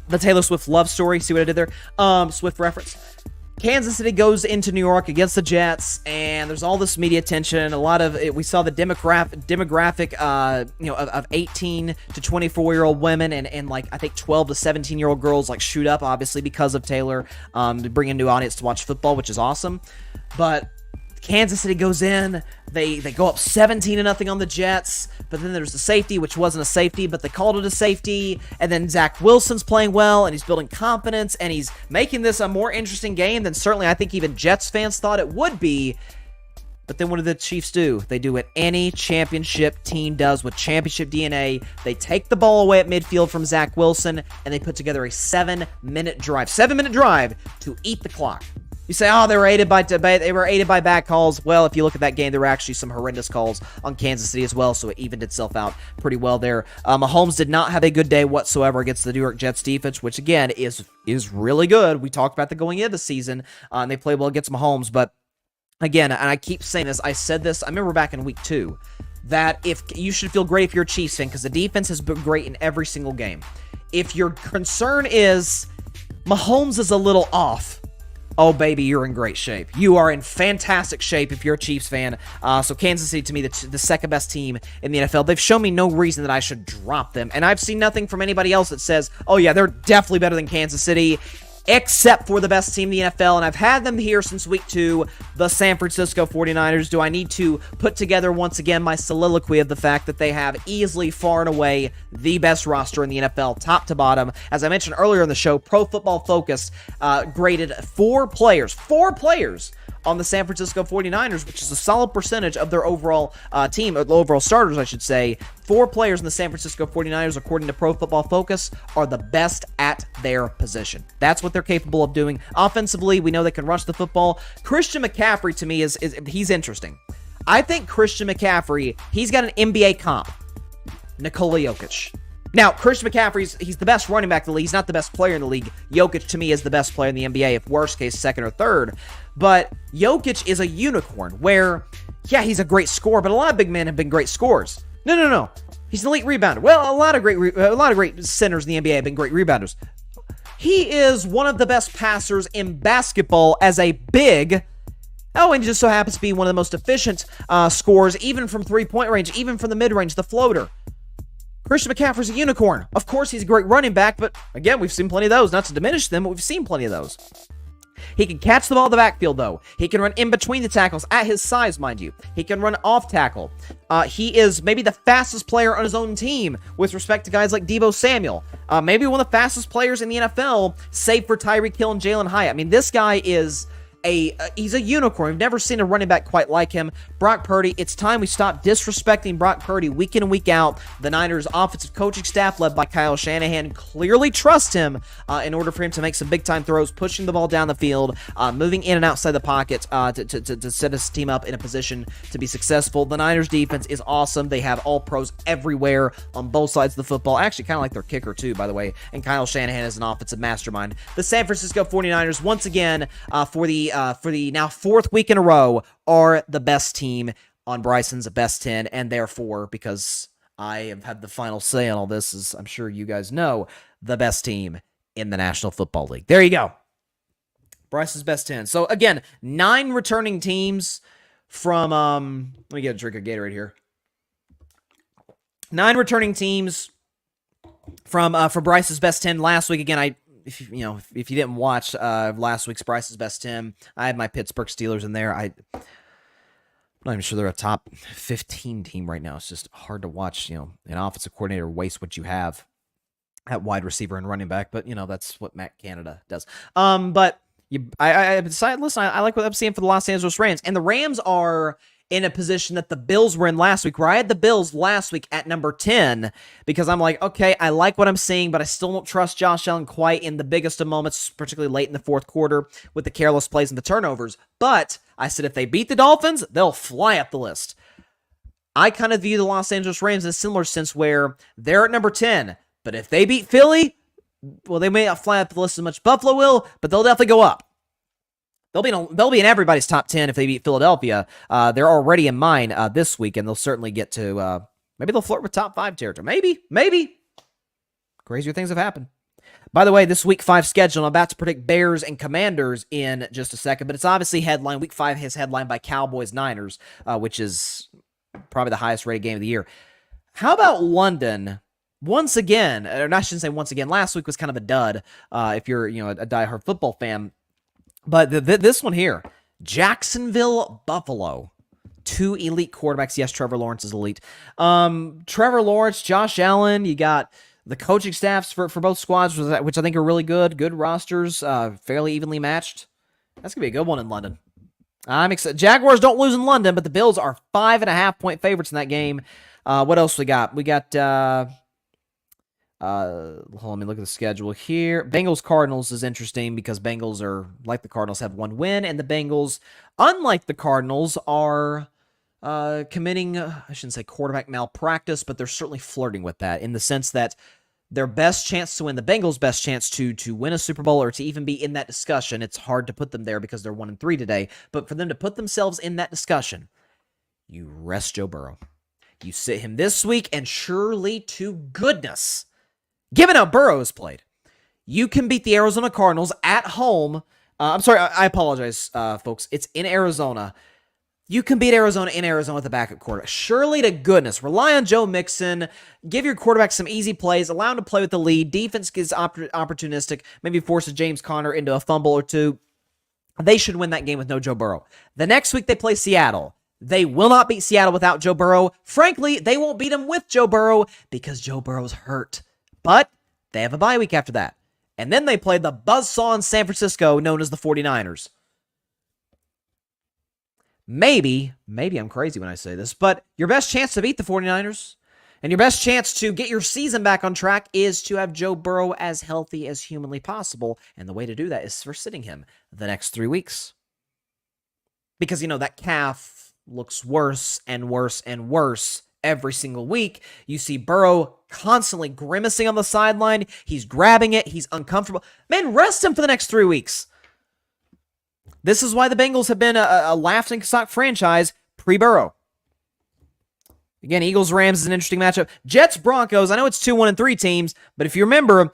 the Taylor Swift love story. See what I did there? Swift reference. Kansas City goes into New York against the Jets, and there's all this media attention. A lot of it, we saw the demographic, of 18 to 24-year-old women and like I think 12 to 17-year-old girls like shoot up, obviously because of Taylor, to bring a new audience to watch football, which is awesome. But Kansas City goes in, they go up 17-0 on the Jets, but then there's the safety, which wasn't a safety, but they called it a safety, and then Zach Wilson's playing well, and he's building confidence, and he's making this a more interesting game than certainly I think even Jets fans thought it would be. But then what do the Chiefs do? They do what any championship team does with championship DNA. They take the ball away at midfield from Zach Wilson, and they put together a 7-minute drive. 7-minute drive to eat the clock. You say, oh, they were aided by bad calls. Well, if you look at that game, there were actually some horrendous calls on Kansas City as well, so it evened itself out pretty well there. Mahomes did not have a good day whatsoever against the New York Jets defense, which, again, is really good. We talked about the going into the season, and they played well against Mahomes, but, again, and I keep saying this, I said this, I remember back in week 2, that if you should feel great if you're a Chiefs fan, because the defense has been great in every single game. If your concern is Mahomes is a little off, oh, baby, you're in great shape. You are in fantastic shape if you're a Chiefs fan. So Kansas City, to me, the second best team in the NFL. They've shown me no reason that I should drop them. And I've seen nothing from anybody else that says, oh, yeah, they're definitely better than Kansas City. except for the best team in the NFL, and I've had them here since week 2, the San Francisco 49ers. Do I need to put together once again my soliloquy of the fact that they have easily, far and away, the best roster in the NFL, top to bottom? As I mentioned earlier in the show, Pro Football Focus graded 4 players on the San Francisco 49ers, which is a solid percentage of their overall team, or the overall starters, I should say. 4 players in the San Francisco 49ers, according to Pro Football Focus, are the best at their position. That's what they're capable of doing. Offensively, we know they can rush the football. Christian McCaffrey, to me, he's interesting. I think Christian McCaffrey, he's got an NBA comp. Nikola Jokic. Now, Christian McCaffrey, he's the best running back in the league. He's not the best player in the league. Jokic, to me, is the best player in the NBA, if worst case, second or third. But Jokic is a unicorn where, yeah, he's a great scorer, but a lot of big men have been great scorers. No. He's an elite rebounder. Well, a lot of great centers in the NBA have been great rebounders. He is one of the best passers in basketball as a big. Oh, and he just so happens to be one of the most efficient scorers, even from three-point range, even from the mid-range, the floater. Christian McCaffrey's a unicorn. Of course, he's a great running back, but again, we've seen plenty of those. Not to diminish them, but we've seen plenty of those. He can catch the ball in the backfield, though. He can run in between the tackles, at his size, mind you. He can run off tackle. He is maybe the fastest player on his own team with respect to guys like Deebo Samuel. Maybe one of the fastest players in the NFL, save for Tyreek Hill and Jalen Hyatt. I mean, this guy is he's a unicorn. We've never seen a running back quite like him. Brock Purdy, it's time we stop disrespecting Brock Purdy week in and week out. The Niners offensive coaching staff, led by Kyle Shanahan, clearly trust him in order for him to make some big-time throws, pushing the ball down the field, moving in and outside the pocket to set his team up in a position to be successful. The Niners defense is awesome. They have all pros everywhere on both sides of the football. Actually, kind of like their kicker, too, by the way. And Kyle Shanahan is an offensive mastermind. The San Francisco 49ers, once again, for the now 4th week in a row, are the best team on Bryson's best 10, and therefore, because I have had the final say on all this, as I'm sure you guys know, the best team in the National Football League. There you go. Bryson's best 10. So again, 9 returning teams from, let me get a drink of Gatorade here. 9 returning teams from for Bryce's best 10 last week. Again, if you didn't watch last week's Bryce's best 10, I had my Pittsburgh Steelers in there. I'm not even sure they're a top 15 team right now. It's just hard to watch, an offensive coordinator waste what you have at wide receiver and running back. But, that's what Matt Canada does. But I decided, listen, I like what I'm seeing for the Los Angeles Rams. And the Rams are in a position that the Bills were in last week, where I had the Bills last week at number 10, because I'm like, okay, I like what I'm seeing, but I still don't trust Josh Allen quite in the biggest of moments, particularly late in the fourth quarter with the careless plays and the turnovers. But I said, if they beat the Dolphins, they'll fly up the list. I kind of view the Los Angeles Rams in a similar sense, where they're at number 10, but if they beat Philly, well, they may not fly up the list as much as Buffalo will, but they'll definitely go up. They'll be in everybody's top 10 if they beat Philadelphia. They're already in mine this week, and they'll certainly get to, maybe they'll flirt with top 5 territory. Maybe. Crazier things have happened. By the way, this week 5 schedule, I'm about to predict Bears and Commanders in just a second, but it's obviously headlined. Week 5 is headlined by Cowboys-Niners, which is probably the highest rated game of the year. How about London? Once again, or I shouldn't say once again, last week was kind of a dud if you're a diehard football fan. But this one here, Jacksonville, Buffalo, 2 elite quarterbacks. Yes, Trevor Lawrence is elite. Trevor Lawrence, Josh Allen, you got the coaching staffs for both squads, which I think are really good. Good rosters, fairly evenly matched. That's going to be a good one in London. I'm excited. Jaguars don't lose in London, but the Bills are 5.5-point favorites in that game. What else we got? We got... let me look at the schedule here. Bengals-Cardinals is interesting because Bengals are, like the Cardinals, have 1 win, and the Bengals, unlike the Cardinals, are committing, I shouldn't say quarterback malpractice, but they're certainly flirting with that in the sense that their best chance to win, the Bengals' best chance to win a Super Bowl or to even be in that discussion, it's hard to put them there because they're 1-3 today, but for them to put themselves in that discussion, you rest Joe Burrow. You sit him this week, and surely to goodness, given how Burrow has played, you can beat the Arizona Cardinals at home. I'm sorry, I apologize, folks. It's in Arizona. You can beat Arizona in Arizona with a backup quarterback. Surely to goodness, rely on Joe Mixon. Give your quarterback some easy plays. Allow him to play with the lead. Defense gets opportunistic. Maybe forces James Conner into a fumble or two. They should win that game with no Joe Burrow. The next week they play Seattle. They will not beat Seattle without Joe Burrow. Frankly, they won't beat them with Joe Burrow because Joe Burrow's hurt. But they have a bye week after that. And then they play the buzzsaw in San Francisco known as the 49ers. Maybe I'm crazy when I say this, but your best chance to beat the 49ers and your best chance to get your season back on track is to have Joe Burrow as healthy as humanly possible. And the way to do that is for sitting him the next 3 weeks. Because, that calf looks worse and worse and worse every single week. You see Burrow constantly grimacing on the sideline. He's grabbing it. He's uncomfortable. Man, rest him for the next 3 weeks. This is why the Bengals have been a laughingstock franchise pre-Burrow. Again, Eagles-Rams is an interesting matchup. Jets-Broncos, I know it's 2-1-3 teams, but if you remember,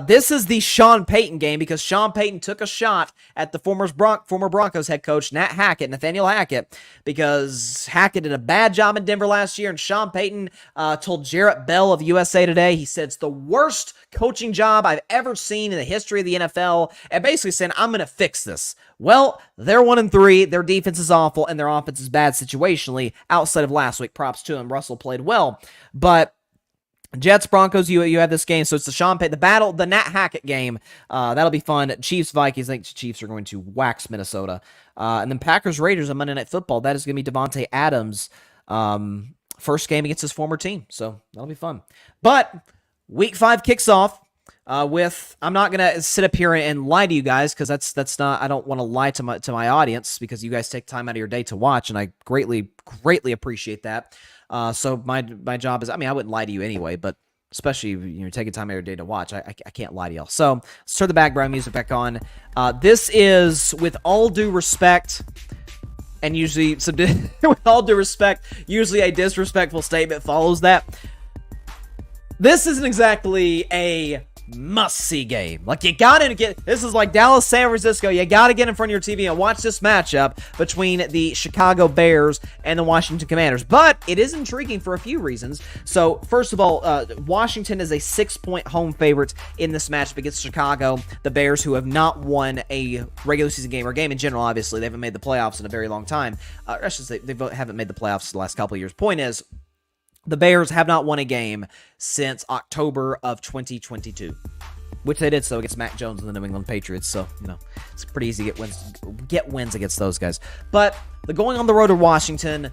this is the Sean Payton game because Sean Payton took a shot at the former Broncos head coach, Nathaniel Hackett, because Hackett did a bad job in Denver last year, and Sean Payton told Jarrett Bell of USA Today, he said, it's the worst coaching job I've ever seen in the history of the NFL, and basically saying, I'm going to fix this. Well, they're 1-3, their defense is awful, and their offense is bad situationally, outside of last week. Props to him, Russell played well, but Jets, Broncos, you have this game, so it's the Sean Payton, the Nat Hackett game. That'll be fun. Chiefs, Vikings, I think the Chiefs are going to wax Minnesota. And then Packers, Raiders on Monday Night Football. That is going to be Devontae Adams' first game against his former team, so that'll be fun. But Week 5 kicks off with, I'm not going to sit up here and lie to you guys, because that's not, I don't want to lie to my audience, because you guys take time out of your day to watch, and I greatly appreciate that. So my job is, I wouldn't lie to you anyway, but especially you're taking time out of your day to watch, I can't lie to y'all. So let's turn the background music back on. This is, with all due respect, and usually, with all due respect, usually a disrespectful statement follows that. This isn't exactly a must-see game. Like, you gotta get, this is like Dallas, San Francisco, you gotta get in front of your TV and watch this matchup between the Chicago Bears and the Washington Commanders. But it is intriguing for a few reasons. So, first of all, Washington is a 6-point home favorite in this matchup against Chicago, the Bears, who have not won a regular season game, or game in general, obviously. They haven't made the playoffs in a very long time. I should say, they haven't made the playoffs the last couple of years. Point is, the Bears have not won a game since October of 2022, which they did so against Mac Jones and the New England Patriots. So, it's pretty easy to get wins against those guys. But the going on the road to Washington,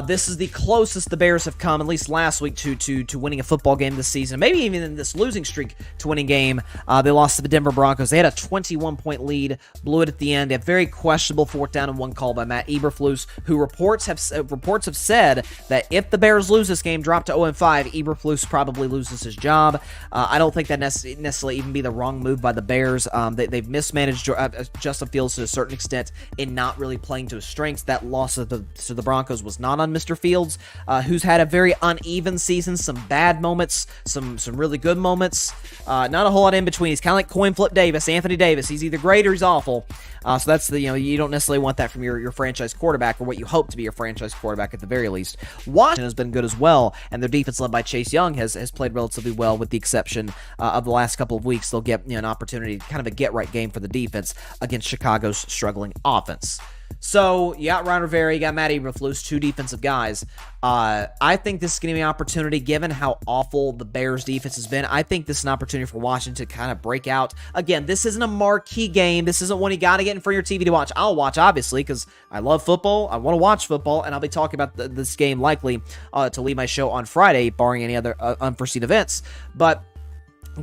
this is the closest the Bears have come, at least last week, to winning a football game this season. Maybe even in this losing streak to winning game. They lost to the Denver Broncos. They had a 21-point lead, blew it at the end. A very questionable 4th down and 1 call by Matt Eberflus, who reports have said that if the Bears lose this game, drop to 0-5, Eberflus probably loses his job. I don't think that necessarily even be the wrong move by the Bears. They've mismanaged Justin Fields to a certain extent in not really playing to his strengths. That loss to the Broncos was not on Mr. Fields, who's had a very uneven season, some bad moments, some really good moments, not a whole lot in between. He's kind of like coin flip Davis, Anthony Davis. He's either great or he's awful. So that's you don't necessarily want that from your franchise quarterback, or what you hope to be your franchise quarterback at the very least. Washington has been good as well, and their defense led by Chase Young has played relatively well, with the exception of the last couple of weeks. They'll get an opportunity, kind of a get-right game for the defense against Chicago's struggling offense. So, you got Ron Rivera, you got Matt Eberflus, 2 defensive guys. I think this is going to be an opportunity, given how awful the Bears' defense has been. I think this is an opportunity for Washington to kind of break out. Again, this isn't a marquee game. This isn't one you got to get in front of your TV to watch. I'll watch, obviously, because I love football. I want to watch football, and I'll be talking about this game likely to leave my show on Friday, barring any other unforeseen events. But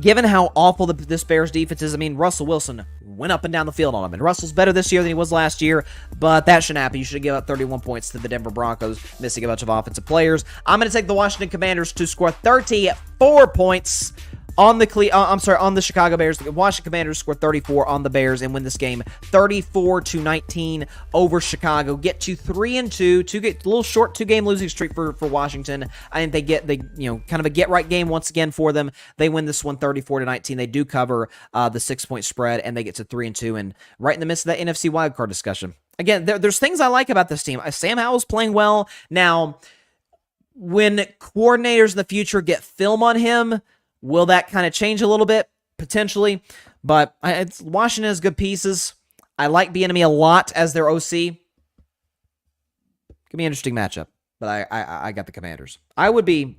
given how awful this Bears defense is, Russell Wilson went up and down the field on him. And Russell's better this year than he was last year, but that shouldn't happen. You should give up 31 points to the Denver Broncos, missing a bunch of offensive players. I'm going to take the Washington Commanders to score 34 points on the Chicago Bears. The Washington Commanders score 34 on the Bears and win this game 34-19 over Chicago. Get to 3-2. Get a little short 2-game losing streak for Washington. I think they kind of a get right game once again for them. They win this one 34-19. They do cover the 6-point spread, and they get to 3-2 and right in the midst of that NFC wildcard discussion. Again, there's things I like about this team. Sam Howell's playing well. Now, when coordinators in the future get film on him, will that kind of change a little bit? Potentially. But Washington has good pieces. I like Bieniemy a lot as their OC. Could be an interesting matchup. But I got the Commanders. I'm going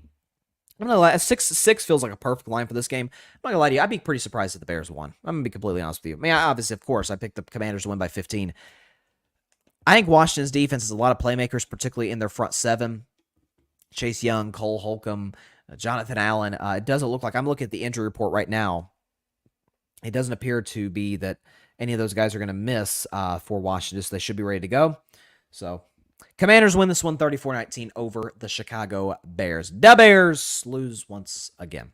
to lie. 6-6 feels like a perfect line for this game. I'm not going to lie to you. I'd be pretty surprised if the Bears won. I'm going to be completely honest with you. I mean, obviously, of course, I picked the Commanders to win by 15. I think Washington's defense has a lot of playmakers, particularly in their front seven. Chase Young, Cole Holcomb, Jonathan Allen. It doesn't look like, I'm looking at the injury report right now. It doesn't appear to be that any of those guys are going to miss for Washington, so they should be ready to go. So, Commanders win this one 34-19 over the Chicago Bears. The Bears lose once again.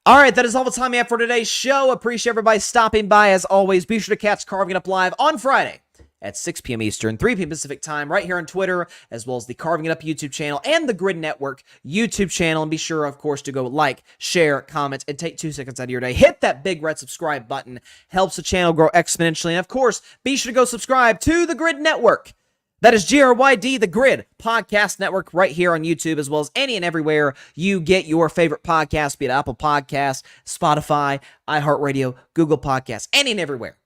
All right, that is all the time we have for today's show. Appreciate everybody stopping by. As always, be sure to catch Carving It Up Live on Friday at 6 p.m. Eastern, 3 p.m. Pacific time, right here on Twitter, as well as the Carving It Up YouTube channel and the Grid Network YouTube channel. And be sure, of course, to go like, share, comment, and take 2 seconds out of your day. Hit that big red subscribe button. Helps the channel grow exponentially. And, of course, be sure to go subscribe to the Grid Network. That is GRYD, the Grid Podcast Network, right here on YouTube, as well as any and everywhere you get your favorite podcast, be it Apple Podcasts, Spotify, iHeartRadio, Google Podcasts, any and everywhere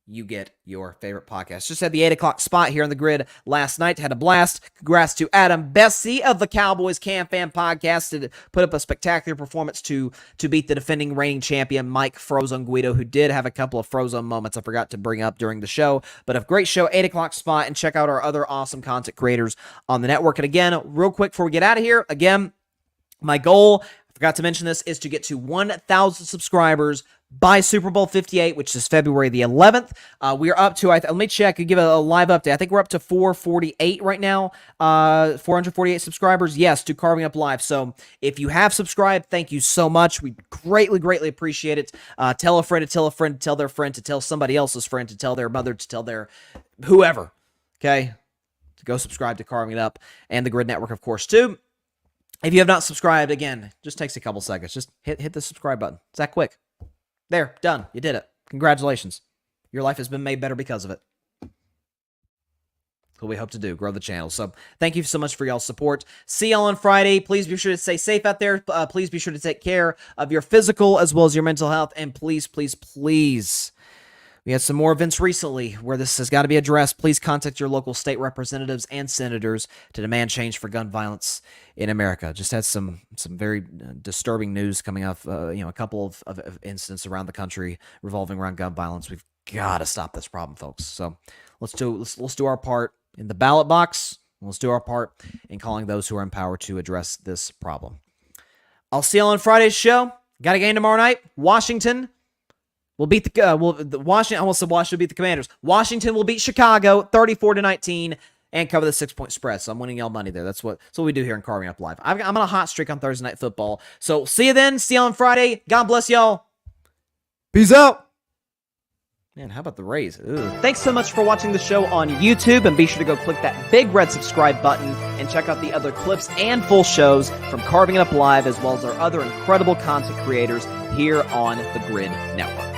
you get your favorite podcast. Just had the 8 o'clock spot here on the Grid last night. Had a blast. Congrats to Adam Bessie of the Cowboys Cam Fan Podcast to put up a spectacular performance to beat the defending reigning champion Mike Frozone Guido, who did have a couple of Frozone moments I forgot to bring up during the show. But a great show, 8 o'clock spot, and check out our other awesome content creators on the network. And again, real quick before we get out of here, again, my goal, I forgot to mention this, is to get to 1,000 subscribers by Super Bowl 58, which is February the 11th. We are up to, let me check and give a live update. I think we're up to 448 right now, 448 subscribers, yes, to Carving Up Live. So if you have subscribed, thank you so much. We greatly, greatly appreciate it. Tell a friend to tell a friend to tell their friend to tell somebody else's friend to tell their mother to tell their whoever, okay? To go subscribe to Carving It Up and the Grid Network, of course, too. If you have not subscribed, again, just takes a couple seconds. Just hit the subscribe button. It's that quick. There, done. You did it. Congratulations. Your life has been made better because of it. That's what we hope to do, grow the channel. So thank you so much for y'all's support. See y'all on Friday. Please be sure to stay safe out there. Please be sure to take care of your physical as well as your mental health. And please, please, please, we had some more events recently where this has got to be addressed. Please contact your local state representatives and senators to demand change for gun violence in America. Just had some very disturbing news coming up. A couple of incidents around the country revolving around gun violence. We've got to stop this problem, folks. So let's do our part in the ballot box. Let's do our part in calling those who are in power to address this problem. I'll see you on Friday's show. Got a game tomorrow night. Washington will beat Washington. I almost said Washington will beat the Commanders. Washington will beat Chicago 34-19 and cover the 6-point spread. So I'm winning y'all money there. That's what we do here in Carving Up Live. I'm on a hot streak on Thursday Night Football. So see you then. See you on Friday. God bless y'all. Peace out. Man, how about the Rays? Ooh. Thanks so much for watching the show on YouTube, and be sure to go click that big red subscribe button and check out the other clips and full shows from Carving It Up Live, as well as our other incredible content creators here on the Grid Network.